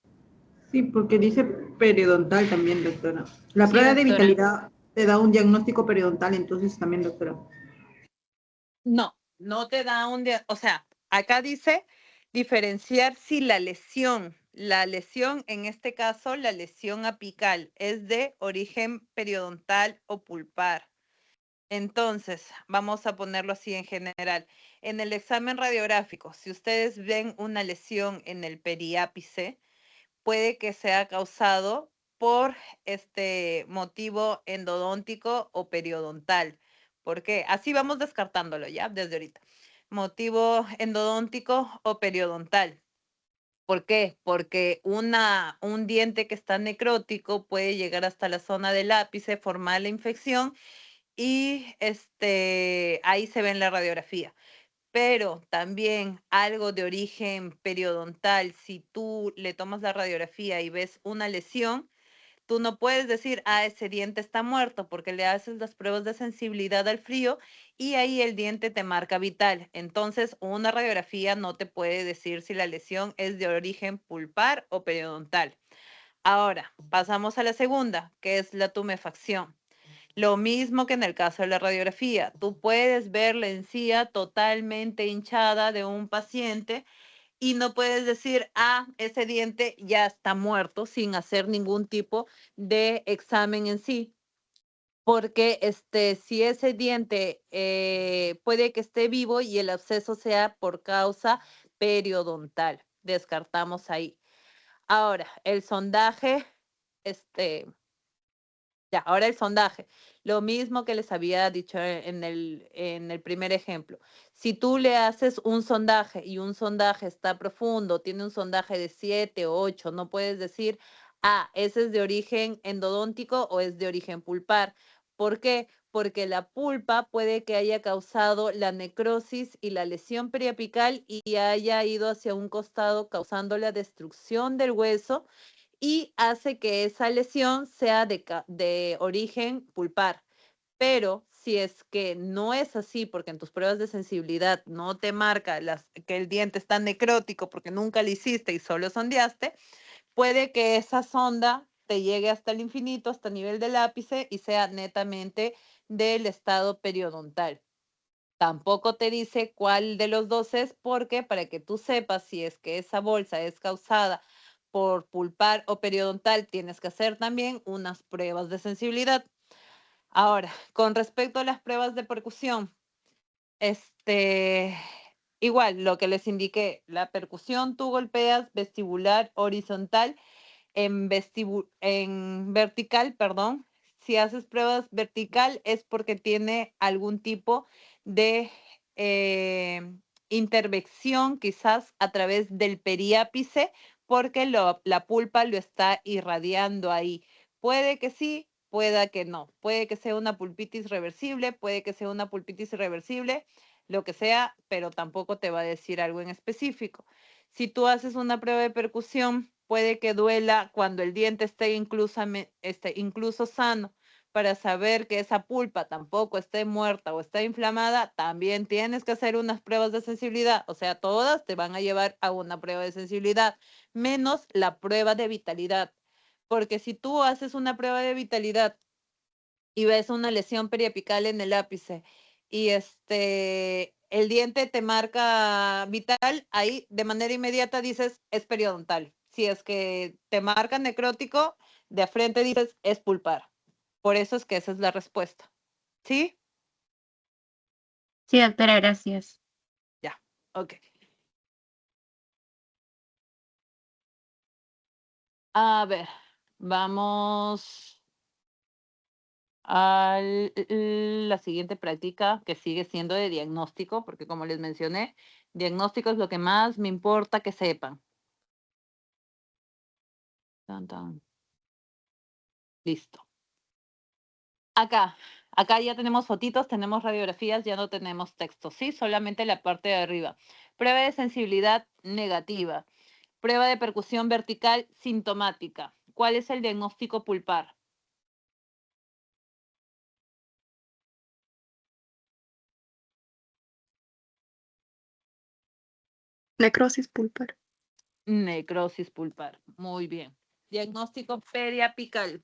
Sí, porque dice periodontal también, doctora. La Sí, prueba de doctora. vitalidad te da un diagnóstico periodontal, entonces también, doctora. No te da o sea, acá dice diferenciar si la lesión en este caso, la lesión apical, es de origen periodontal o pulpar. Entonces, vamos a ponerlo así en general. En el examen radiográfico, si ustedes ven una lesión en el periápice, puede que sea causado por este motivo endodóntico o periodontal. ¿Por qué? Así vamos descartándolo ya desde ahorita. Motivo endodóntico o periodontal. ¿Por qué? Porque un diente que está necrótico puede llegar hasta la zona del ápice, formar la infección y ahí se ve en la radiografía. Pero también algo de origen periodontal, si tú le tomas la radiografía y ves una lesión, tú no puedes decir, ese diente está muerto, porque le haces las pruebas de sensibilidad al frío y ahí el diente te marca vital. Entonces, una radiografía no te puede decir si la lesión es de origen pulpar o periodontal. Ahora, pasamos a la segunda, que es la tumefacción. Lo mismo que en el caso de la radiografía, tú puedes ver la encía totalmente hinchada de un paciente y no puedes decir, ese diente ya está muerto sin hacer ningún tipo de examen en sí. Porque si ese diente puede que esté vivo y el absceso sea por causa periodontal. Descartamos ahí. Ahora, el sondaje, ahora el sondaje. Lo mismo que les había dicho en el primer ejemplo. Si tú le haces un sondaje y un sondaje está profundo, tiene un sondaje de 7 o 8, no puedes decir, ese es de origen endodóntico o es de origen pulpar. ¿Por qué? Porque la pulpa puede que haya causado la necrosis y la lesión periapical y haya ido hacia un costado causando la destrucción del hueso y hace que esa lesión sea de origen pulpar. Pero si es que no es así, porque en tus pruebas de sensibilidad no te marca que el diente está necrótico porque nunca lo hiciste y solo sondeaste, puede que esa sonda te llegue hasta el infinito, hasta el nivel del ápice y sea netamente del estado periodontal. Tampoco te dice cuál de los dos es, porque para que tú sepas si es que esa bolsa es causada por pulpar o periodontal, tienes que hacer también unas pruebas de sensibilidad. Ahora, con respecto a las pruebas de percusión, igual lo que les indiqué, la percusión tú golpeas vestibular horizontal en vertical, perdón. Si haces pruebas vertical es porque tiene algún tipo de intervención quizás a través del periápice, porque la pulpa lo está irradiando ahí. Puede que sí, pueda que no. Puede que sea una pulpitis reversible, puede que sea una pulpitis irreversible, lo que sea, pero tampoco te va a decir algo en específico. Si tú haces una prueba de percusión, puede que duela cuando el diente esté incluso sano. Para saber que esa pulpa tampoco esté muerta o está inflamada, también tienes que hacer unas pruebas de sensibilidad. O sea, todas te van a llevar a una prueba de sensibilidad, menos la prueba de vitalidad. Porque si tú haces una prueba de vitalidad y ves una lesión periapical en el ápice y el diente te marca vital, ahí de manera inmediata dices es periodontal. Si es que te marca necrótico, de frente dices es pulpar. Por eso es que esa es la respuesta. ¿Sí? Sí, doctora, gracias. Ya, ok. A ver, vamos a la siguiente práctica, que sigue siendo de diagnóstico, porque como les mencioné, diagnóstico es lo que más me importa que sepan. Tan, tan. Listo. Acá ya tenemos fotitos, tenemos radiografías, ya no tenemos texto, ¿sí? Solamente la parte de arriba. Prueba de sensibilidad negativa. Prueba de percusión vertical sintomática. ¿Cuál es el diagnóstico pulpar? Necrosis pulpar. Necrosis pulpar. Muy bien. Diagnóstico periapical.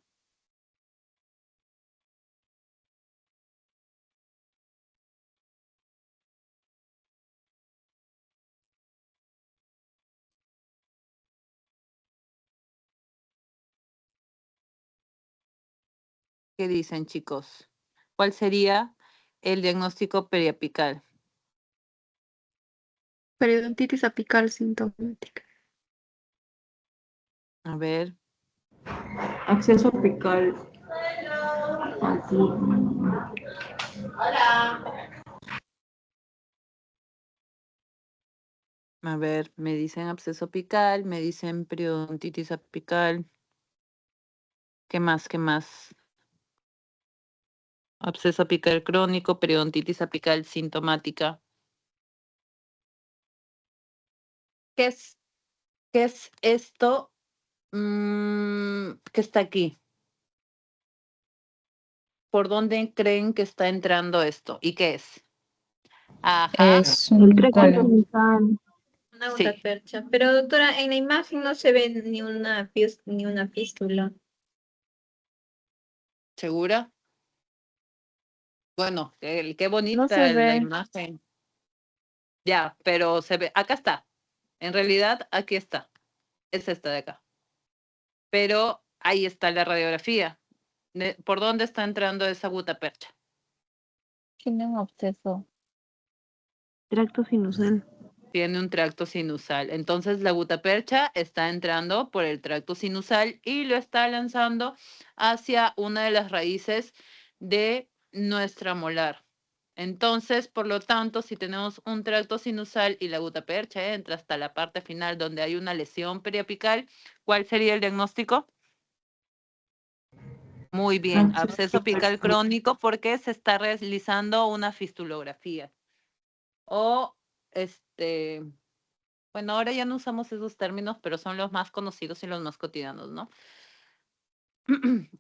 ¿Qué dicen, chicos? ¿Cuál sería el diagnóstico periapical? Periodontitis apical sintomática. A ver, Acceso apical. Agudo. a ver, me dicen absceso apical, me dicen periodontitis apical. ¿Qué más? ¿Qué más? Absceso apical crónico, periodontitis apical sintomática. ¿Qué es esto que está aquí? ¿Por dónde creen que está entrando esto? ¿Y qué es? Ajá, Es El un tracto cono. nasal. Una sí. gutapercha. Pero doctora, en la imagen no se ve ni una fístula. ¿Segura? Bueno, qué No bonita se la ve. imagen. Ya, pero se ve, acá está. En realidad, aquí está. Es esta de acá. Pero ahí está la radiografía. ¿Por dónde está entrando esa gutapercha? Tiene un absceso. Tracto sinusal. Tiene un tracto sinusal. Entonces la gutapercha está entrando por el tracto sinusal y lo está lanzando hacia una de las raíces de nuestra molar. Entonces, por lo tanto, si tenemos un tracto sinusal y la gutapercha entra hasta la parte final donde hay una lesión periapical, ¿cuál sería el diagnóstico? Muy bien, absceso apical crónico porque se está realizando una fistulografía. O bueno, ahora ya no usamos esos términos, pero son los más conocidos y los más cotidianos, ¿no?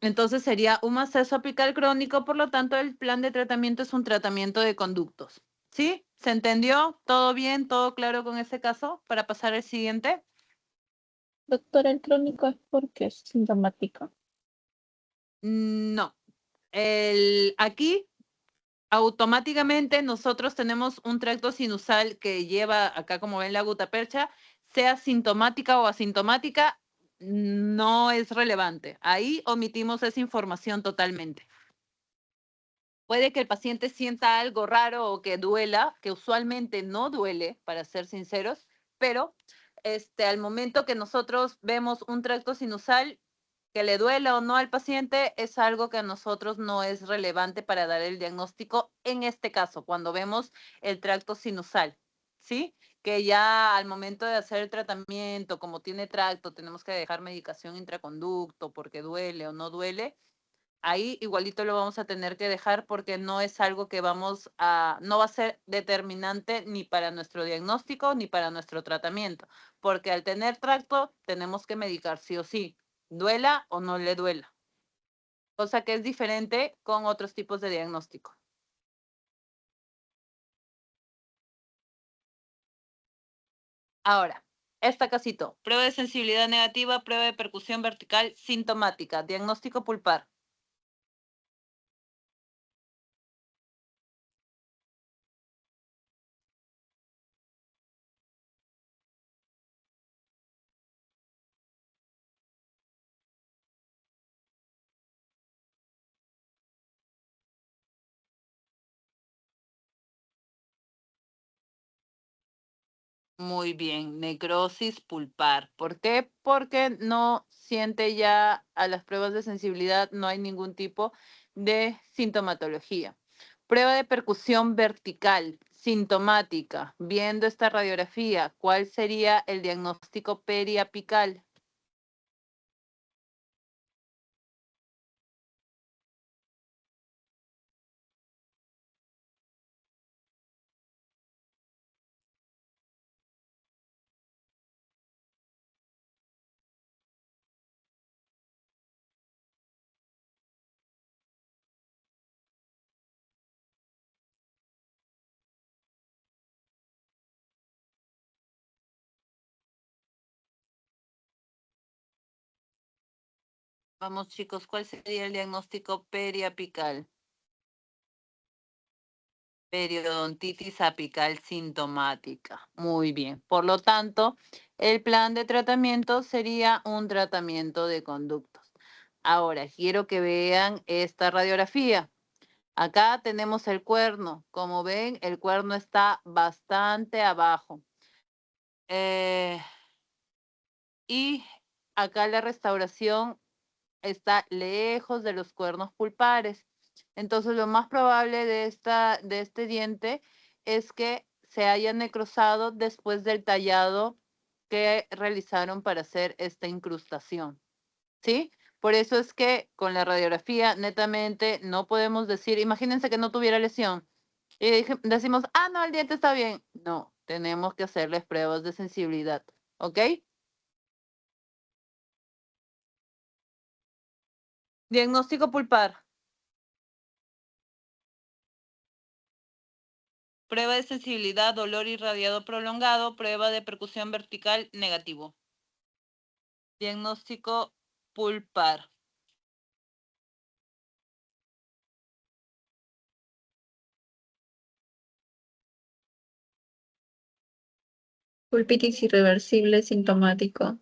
Entonces sería un absceso apical crónico, por lo tanto el plan de tratamiento es un tratamiento de conductos. ¿Sí? ¿Se entendió? ¿Todo bien? ¿Todo claro con ese caso? Para pasar al siguiente. Doctora, el crónico es porque es sintomático. No. Aquí automáticamente nosotros tenemos un tracto sinusal que lleva acá, como ven, la gutapercha, sea sintomática o asintomática, no es relevante. Ahí omitimos esa información totalmente. Puede que el paciente sienta algo raro o que duela, que usualmente no duele, para ser sinceros, pero al momento que nosotros vemos un tracto sinusal, que le duela o no al paciente, es algo que a nosotros no es relevante para dar el diagnóstico en este caso, cuando vemos el tracto sinusal, ¿sí? Que ya al momento de hacer el tratamiento, como tiene tracto, tenemos que dejar medicación intraconducto porque duele o no duele. Ahí igualito lo vamos a tener que dejar porque no es algo que no va a ser determinante ni para nuestro diagnóstico ni para nuestro tratamiento, porque al tener tracto tenemos que medicar sí o sí, duela o no le duela, cosa que es diferente con otros tipos de diagnóstico. Ahora, esta casito, prueba de sensibilidad negativa, prueba de percusión vertical sintomática, diagnóstico pulpar. Muy bien, necrosis pulpar. ¿Por qué? Porque no siente ya a las pruebas de sensibilidad, no hay ningún tipo de sintomatología. Prueba de percusión vertical, sintomática. Viendo esta radiografía, ¿cuál sería el diagnóstico periapical? Vamos, chicos, ¿cuál sería el diagnóstico periapical? Periodontitis apical sintomática. Muy bien. Por lo tanto, el plan de tratamiento sería un tratamiento de conductos. Ahora, quiero que vean esta radiografía. Acá tenemos el cuerno. Como ven, el cuerno está bastante abajo. Y acá la restauración está lejos de los cuernos pulpares. Entonces, lo más probable de este diente es que se haya necrosado después del tallado que realizaron para hacer esta incrustación, ¿sí? Por eso es que con la radiografía netamente no podemos decir, imagínense que no tuviera lesión y decimos, no, el diente está bien. No, tenemos que hacerles pruebas de sensibilidad, ¿ok? Diagnóstico pulpar. Prueba de sensibilidad, dolor irradiado prolongado, prueba de percusión vertical negativo. Diagnóstico pulpar. Pulpitis irreversible sintomático.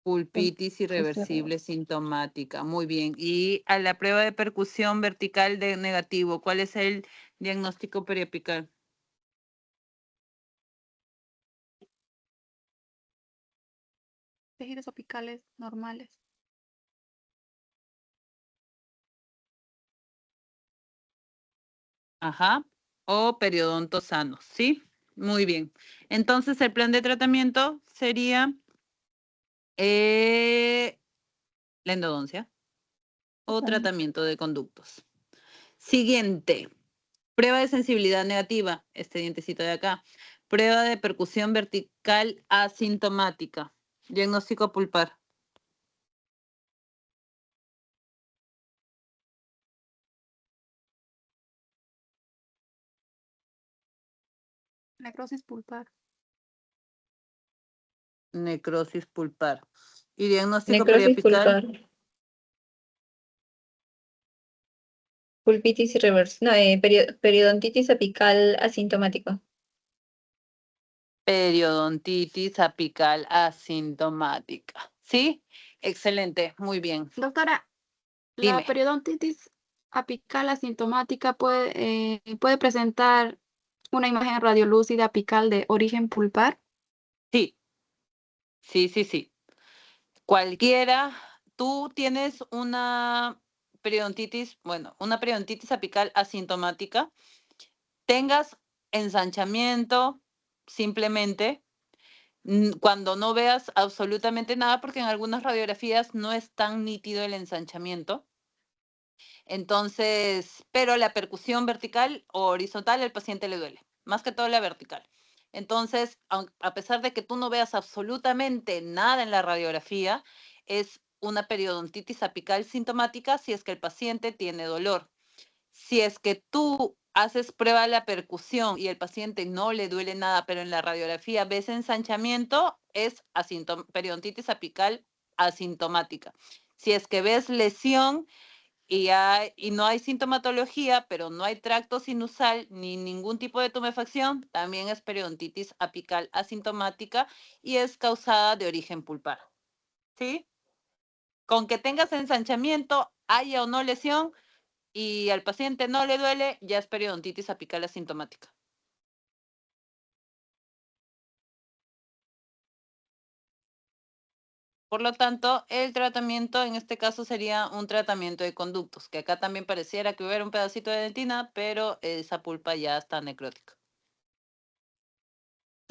Pulpitis irreversible sintomática. Muy bien. Y a la prueba de percusión vertical de negativo, ¿cuál es el diagnóstico periapical? Tejidos apicales normales. Ajá. O periodontos sanos, ¿sí? Muy bien. Entonces, el plan de tratamiento sería la endodoncia o tratamiento de conductos. Siguiente. Prueba de sensibilidad negativa, este dientecito de acá. Prueba de percusión vertical asintomática. Diagnóstico pulpar. Necrosis pulpar. Necrosis pulpar. Y diagnóstico Necrosis periapical. pulpar. Pulpitis irreversible. No, periodontitis apical asintomático. Periodontitis apical asintomática. ¿Sí? Excelente, muy bien. Doctora, Dime. la periodontitis apical asintomática puede presentar una imagen radiolúcida apical de origen pulpar. Sí, sí. Cualquiera, tú tienes una periodontitis, bueno, una periodontitis apical asintomática, tengas ensanchamiento, simplemente, cuando no veas absolutamente nada, porque en algunas radiografías no es tan nítido el ensanchamiento. Entonces, pero la percusión vertical o horizontal al paciente le duele, más que todo la vertical. Entonces, a pesar de que tú no veas absolutamente nada en la radiografía, es una periodontitis apical sintomática si es que el paciente tiene dolor. Si es que tú haces prueba de la percusión y el paciente no le duele nada, pero en la radiografía ves ensanchamiento, es periodontitis apical asintomática. Si es que ves lesión y no hay sintomatología, pero no hay tracto sinusal ni ningún tipo de tumefacción, también es periodontitis apical asintomática y es causada de origen pulpar. ¿Sí? Con que tengas ensanchamiento, haya o no lesión y al paciente no le duele, ya es periodontitis apical asintomática. Por lo tanto, el tratamiento en este caso sería un tratamiento de conductos, que acá también pareciera que hubiera un pedacito de dentina, pero esa pulpa ya está necrótica.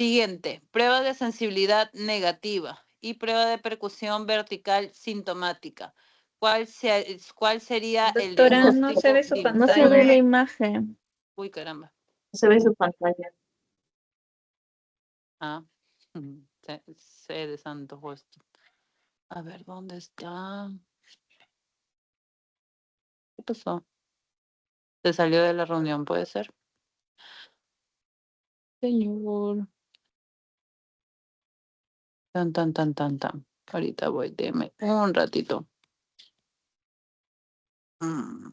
Siguiente, prueba de sensibilidad negativa y prueba de percusión vertical sintomática. ¿Cuál sería el Doctora, no se diagnóstico? ve su Dime. No se ve la pantalla. imagen, Uy, caramba. no se ve su pantalla. Ah, sé de santo puesto. A ver, ¿dónde está? ¿Qué pasó? Se salió de la reunión, ¿puede ser? Señor. Tan. Ahorita voy, deme un ratito. Mm.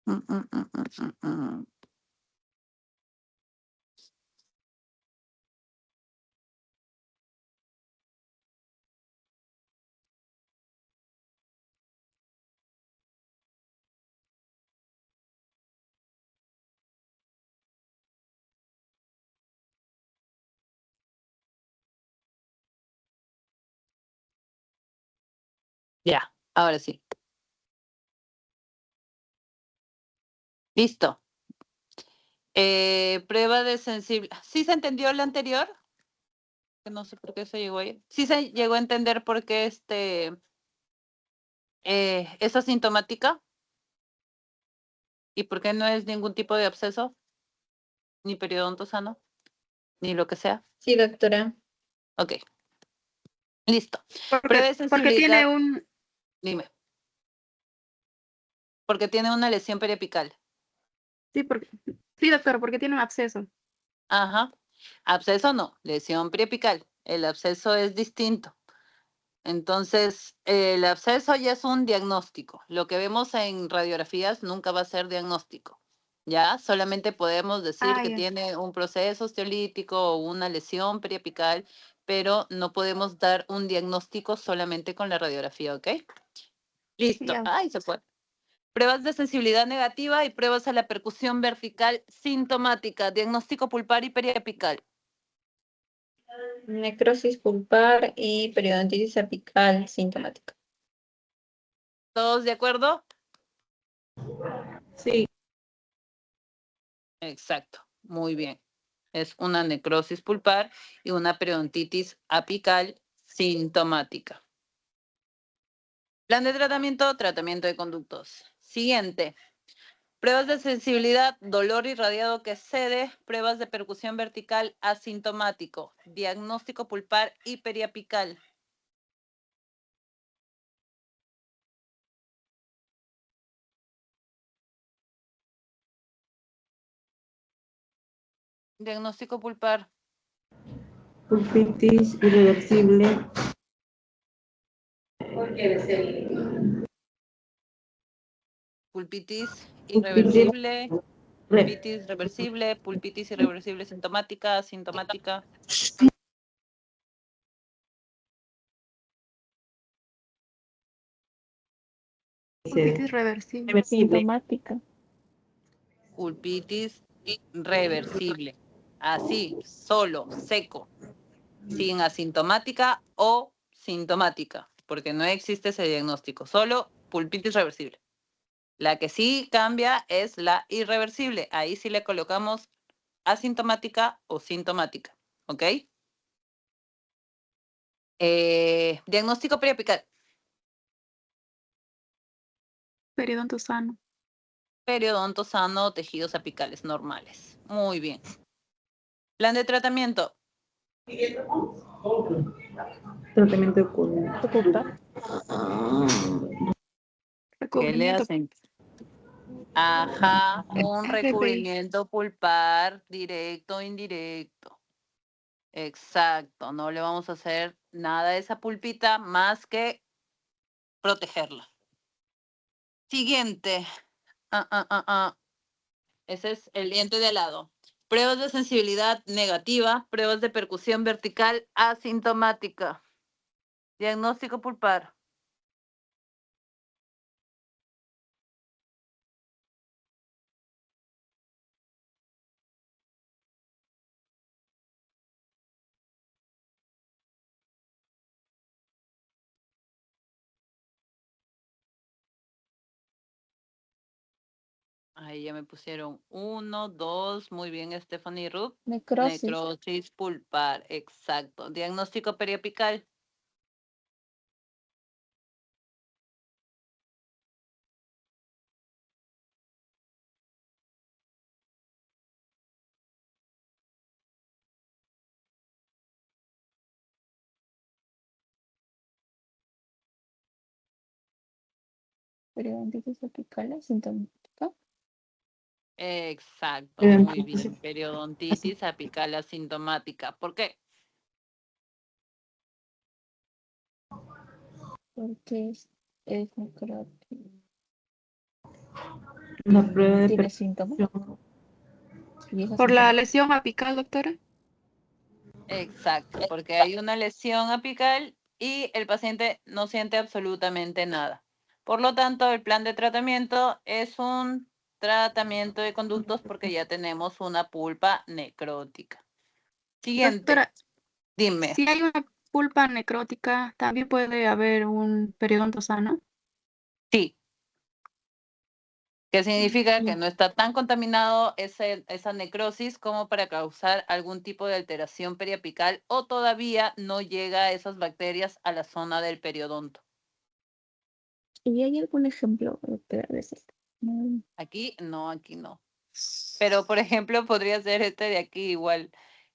Mm. Ya, ahora sí. Listo. Prueba de sensibilidad. ¿Sí se entendió la anterior? Que no sé por qué se llegó ahí. Sí se llegó a entender por qué es asintomática y por qué no es ningún tipo de absceso, ni periodonto sano, ni lo que sea. Sí, doctora. Ok. Listo. Prueba de Porque tiene sensibilidad. un... Dime. Porque tiene una lesión periapical. Sí, doctora, porque tiene un absceso. Ajá. Absceso no, lesión periapical. El absceso es distinto. Entonces, el absceso ya es un diagnóstico. Lo que vemos en radiografías nunca va a ser diagnóstico. ¿Ya? Solamente podemos decir que Ya. tiene un proceso osteolítico o una lesión periapical, pero no podemos dar un diagnóstico solamente con la radiografía, ¿ok? Listo. Ya. Ay, se fue. Pruebas de sensibilidad negativa y pruebas a la percusión vertical sintomática, diagnóstico pulpar y periapical. Necrosis pulpar y periodontitis apical sintomática. ¿Todos de acuerdo? Sí, Exacto, muy bien. Es una necrosis pulpar y una periodontitis apical sintomática. Plan de tratamiento, tratamiento de conductos. Siguiente. Pruebas de sensibilidad, dolor irradiado que cede, pruebas de percusión vertical asintomático, diagnóstico pulpar y periapical. Diagnóstico pulpar. pulpitis irreversible. pulpitis irreversible, pulpitis reversible, pulpitis irreversible sintomática, asintomática. Pulpitis reversible. Sintomática. Pulpitis reversible. Así, solo, seco, sin asintomática o sintomática, porque no existe ese diagnóstico, solo pulpitis reversible. La que sí cambia es la irreversible. Ahí sí le colocamos asintomática o sintomática, ¿ok? Diagnóstico periapical. Periodonto sano. Periodonto sano, tejidos apicales normales. Muy bien. Plan de tratamiento. Tratamiento con ¿Qué le Recubrimiento. hacen? Ajá, un RPI. recubrimiento pulpar directo o indirecto. Exacto, no le vamos a hacer nada a esa pulpita más que protegerla. Siguiente. Ese es el diente de al lado. Pruebas de sensibilidad negativa, pruebas de percusión vertical asintomática. Diagnóstico pulpar. Ahí ya me pusieron 1, 2. Muy bien, Stephanie Ruth. Necrosis. Necrosis pulpar, exacto. Diagnóstico periapical. Periodontitis apical asintomática. Exacto, muy bien. Periodontitis apical asintomática. ¿Por qué? Porque es necrótico. la prueba de ¿Tiene síntomas? percusión. ¿Y es Por la asintomática? lesión apical, doctora. Exacto, porque hay una lesión apical y el paciente no siente absolutamente nada. Por lo tanto, el plan de tratamiento es un tratamiento de conductos porque ya tenemos una pulpa necrótica. Siguiente, Doctora, dime. si hay una pulpa necrótica, también puede haber un periodonto sano. Sí. Que significa que no está tan contaminado esa necrosis como para causar algún tipo de alteración periapical o todavía no llega esas bacterias a la zona del periodonto. ¿Y hay algún ejemplo, doctora, de eso? Aquí no. Pero, por ejemplo, podría ser este de aquí igual,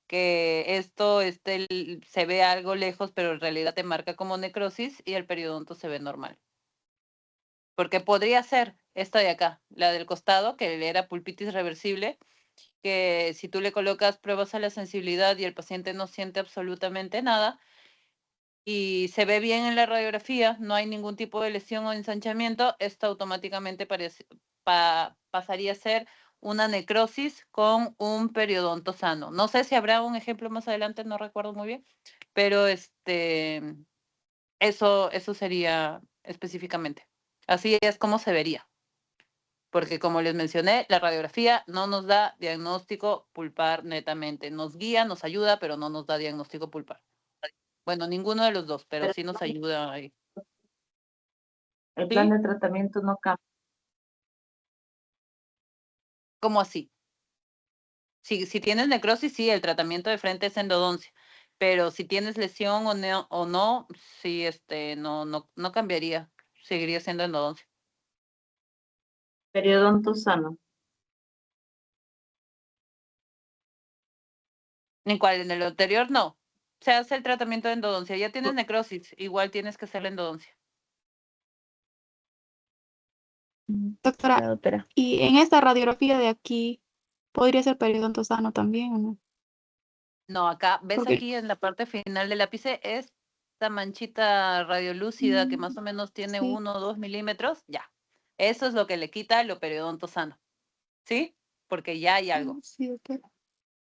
que esto se ve algo lejos, pero en realidad te marca como necrosis y el periodonto se ve normal. Porque podría ser esta de acá, la del costado, que era pulpitis reversible, que si tú le colocas pruebas a la sensibilidad y el paciente no siente absolutamente nada y se ve bien en la radiografía, no hay ningún tipo de lesión o ensanchamiento, esto automáticamente pasaría a ser una necrosis con un periodonto sano. No sé si habrá un ejemplo más adelante, no recuerdo muy bien, pero eso sería específicamente. Así es como se vería. Porque como les mencioné, la radiografía no nos da diagnóstico pulpar netamente. Nos guía, nos ayuda, pero no nos da diagnóstico pulpar. Bueno, ninguno de los dos, pero sí nos ayuda ahí. El ¿Sí? plan de tratamiento no cambia. ¿Cómo así? Si tienes necrosis, sí, el tratamiento de frente es endodoncia. Pero si tienes lesión o no, sí, no cambiaría. Seguiría siendo endodoncia. Periodonto sano. ¿En cuál? ¿En el anterior? No. Se hace el tratamiento de endodoncia. Ya tienes necrosis, igual tienes que hacer la endodoncia. Doctora, La doctora. y en esta radiografía de aquí, ¿podría ser periodonto sano también o no? No, acá, ¿ves Porque- aquí en la parte final del ápice? Esta manchita radiolúcida que más o menos tiene Sí. 1 o 2 milímetros, ya. Eso es lo que le quita lo periodonto sano. ¿Sí? Porque ya hay algo. Sí, doctora.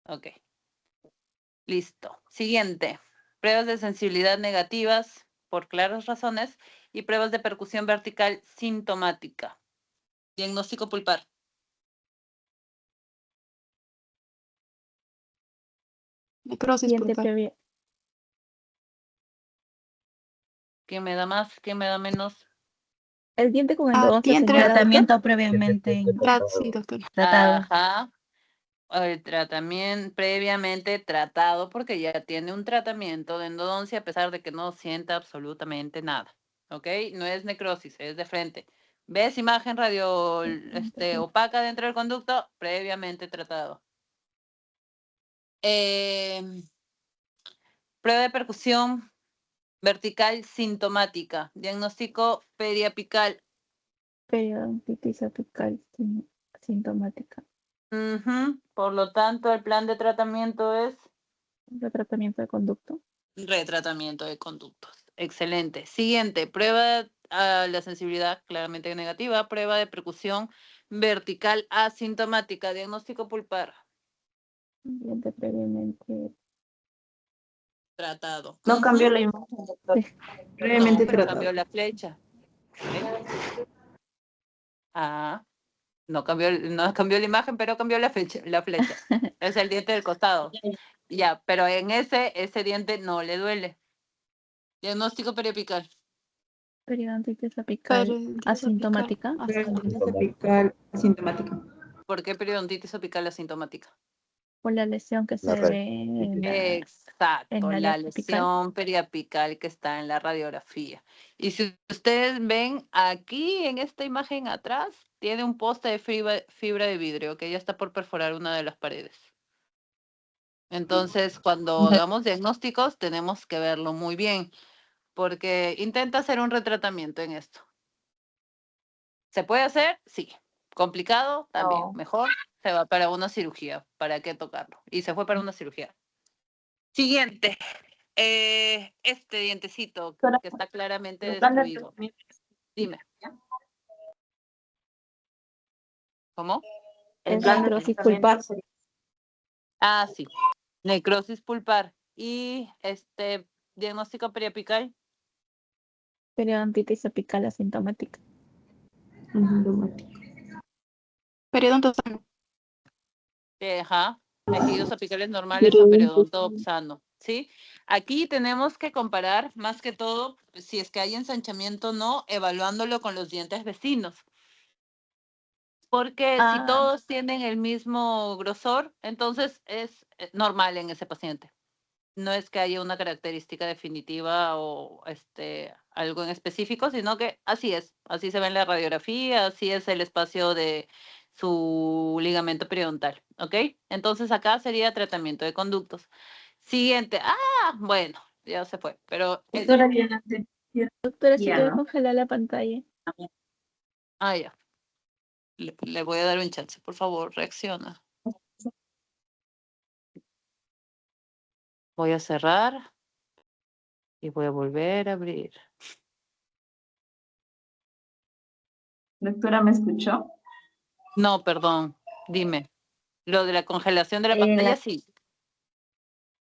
Ok. Listo. Siguiente. Pruebas de sensibilidad negativas por claras razones y pruebas de percusión vertical sintomática. Diagnóstico pulpar. Necrosis Diente pulpar. previa. ¿Quién me da más? ¿Quién me da menos? El diente con Ah, endodoncia, diente- señora doctor. Tratamiento previamente Sí, doctora. tratado. Ajá. El tratamiento previamente tratado porque ya tiene un tratamiento de endodoncia a pesar de que no sienta absolutamente nada. ¿Ok? No es necrosis, es de frente. ¿Ves imagen radio opaca dentro del conducto? Previamente tratado. Prueba de percusión vertical sintomática. Diagnóstico periapical. Periodontitis apical sintomática. Ujú. Por lo tanto, el plan de tratamiento es El tratamiento de conducto. retratamiento de conductos. Excelente. Siguiente, prueba a la sensibilidad claramente negativa, prueba de percusión vertical asintomática, diagnóstico pulpar, Diente previamente. tratado. No Ujú. cambió la imagen, doctor. Previamente No, pero tratado. cambió la flecha. ¿Ves? Ah, no cambió la imagen, pero cambió la flecha. Es el diente del costado. Ya, pero en ese diente no le duele. Diagnóstico periapical. Periodontitis apical Periodontitis asintomática. apical Periodontitis apical asintomática. ¿Por qué periodontitis apical asintomática? Por la lesión que se ve en Exacto, área la apical. lesión periapical que está en la radiografía. Y si ustedes ven aquí en esta imagen atrás, tiene un poste de fibra de vidrio que ya está por perforar una de las paredes. Entonces, cuando hagamos diagnósticos, tenemos que verlo muy bien, porque intenta hacer un retratamiento en esto. ¿Se puede hacer? Sí. ¿Complicado? También. No. Mejor se va para una cirugía. ¿Para qué tocarlo? Y se fue para una cirugía. Siguiente. Este dientecito Doctora, que está claramente el plan de destruido. tratamiento Dime. ¿Cómo? el Es plan de necrosis tratamiento pulpar. sería Ah, sí. Necrosis pulpar. Y diagnóstico periapical. Periodontitis apical asintomática. Asintomática. periodonto sano. Ajá. Tejidos apicales normales o periodonto sano. ¿Sí? Aquí tenemos que comparar más que todo si es que hay ensanchamiento o no, evaluándolo con los dientes vecinos. Porque si todos tienen el mismo grosor, entonces es normal en ese paciente. No es que haya una característica definitiva o algo en específico, sino que así es. Así se ve en la radiografía, así es el espacio de su ligamento periodontal. ¿Ok? Entonces acá sería tratamiento de conductos. Siguiente. Ah, bueno, ya se fue. Pero doctora Diana, Doctora, si ya, puede ¿no? congelar la pantalla. ya. Le voy a dar un chance. Por favor, reacciona. Voy a cerrar y voy a volver a abrir. Doctora, ¿me escuchó? No, perdón. Dime. Lo de la congelación de la En pantalla, la, sí.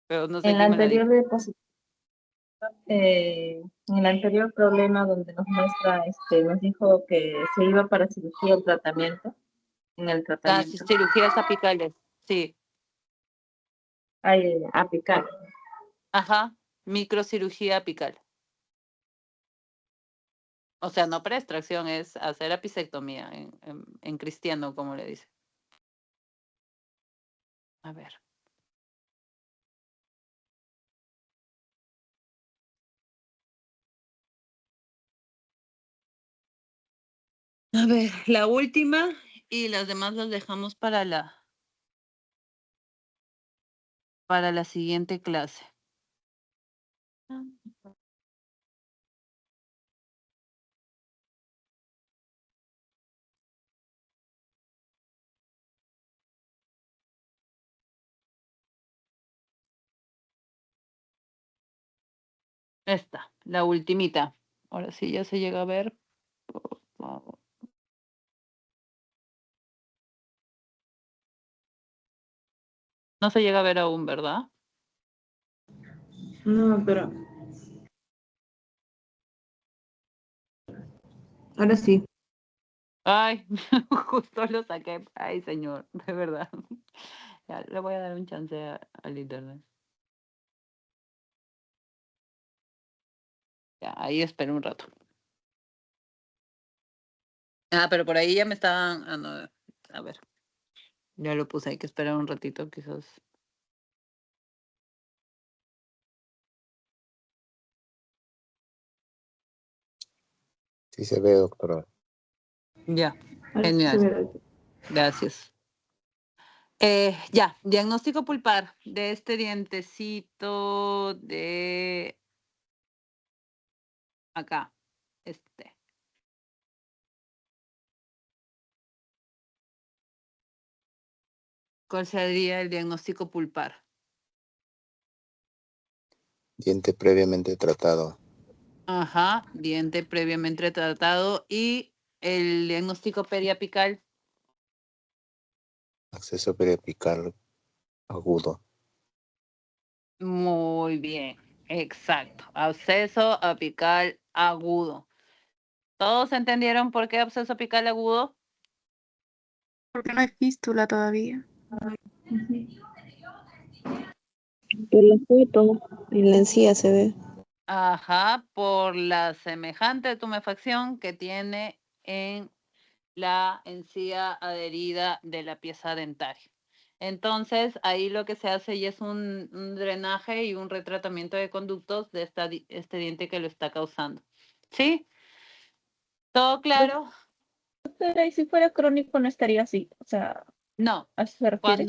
Pero no sé en la quién me la dijo. anterior diapositiva, en el anterior problema donde nos muestra, nos dijo que se iba para cirugía el tratamiento, en el Las tratamiento. cirugías apicales, sí. Hay apical. Ajá. Microcirugía apical. O sea, no para extracción, es hacer apicectomía en cristiano, como le dice. A ver. A ver, la última y las demás las dejamos para la siguiente clase. Esta, la ultimita. Ahora sí ya se llega a ver. Por favor. No se llega a ver aún, ¿verdad? No, pero ahora sí. Ay, justo lo saqué. Ay, señor, de verdad. Ya, le voy a dar un chance al internet. Ya, ahí espero un rato. Pero por ahí ya me estaban... no, a ver. Ya lo puse, hay que esperar un ratito, quizás. Sí se ve, doctora. Ya, Ahora sí se genial. ve. Gracias. Ya, diagnóstico pulpar de este dientecito de acá. ¿Cuál sería el diagnóstico pulpar? Diente previamente tratado. Ajá, diente previamente tratado. Y el diagnóstico periapical. Acceso periapical agudo. Muy bien, exacto. Absceso apical agudo. ¿Todos entendieron por qué absceso apical agudo? Porque no hay fístula todavía. Por la foto, en la encía se ve. Ajá, por la semejante tumefacción que tiene en la encía adherida de la pieza dentaria. Entonces, ahí lo que se hace ya es un drenaje y un retratamiento de conductos de este diente que lo está causando. ¿Sí? ¿Todo claro? Pero y si fuera crónico no estaría así, o sea, No. ¿a eso se refiere?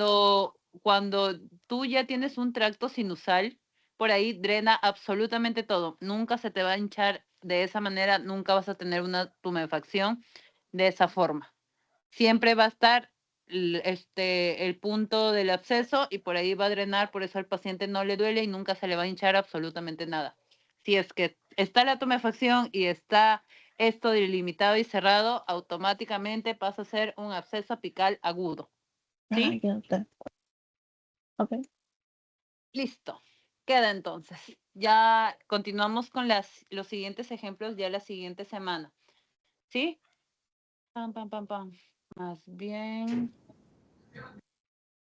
Cuando tú ya tienes un tracto sinusal, por ahí drena absolutamente todo. Nunca se te va a hinchar de esa manera, nunca vas a tener una tumefacción de esa forma. Siempre va a estar el punto del absceso y por ahí va a drenar, por eso al paciente no le duele y nunca se le va a hinchar absolutamente nada. Si es que está la tumefacción y está esto delimitado y cerrado, automáticamente pasa a ser un absceso apical agudo. ¿Sí? Ya está. Ok. Listo. Queda entonces. Ya continuamos con los siguientes ejemplos ya la siguiente semana. ¿Sí? Pam, pam, pam, pam. Más bien.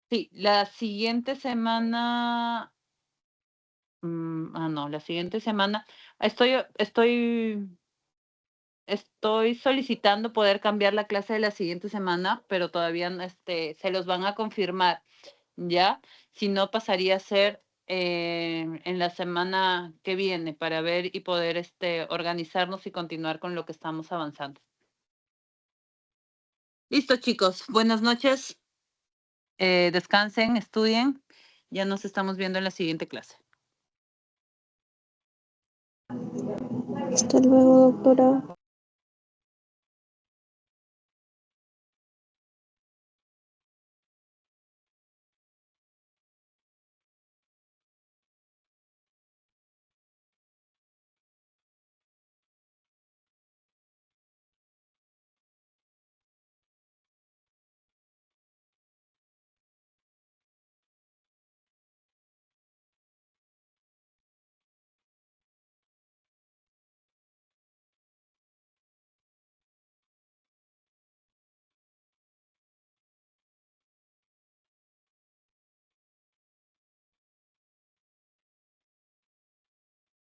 Sí, la siguiente semana. No, la siguiente semana. Estoy solicitando poder cambiar la clase de la siguiente semana, pero todavía no, se los van a confirmar, ¿ya? Si no, pasaría a ser en la semana que viene para ver y poder organizarnos y continuar con lo que estamos avanzando. Listo, chicos. Buenas noches. Descansen, estudien. Ya nos estamos viendo en la siguiente clase. Hasta luego, doctora.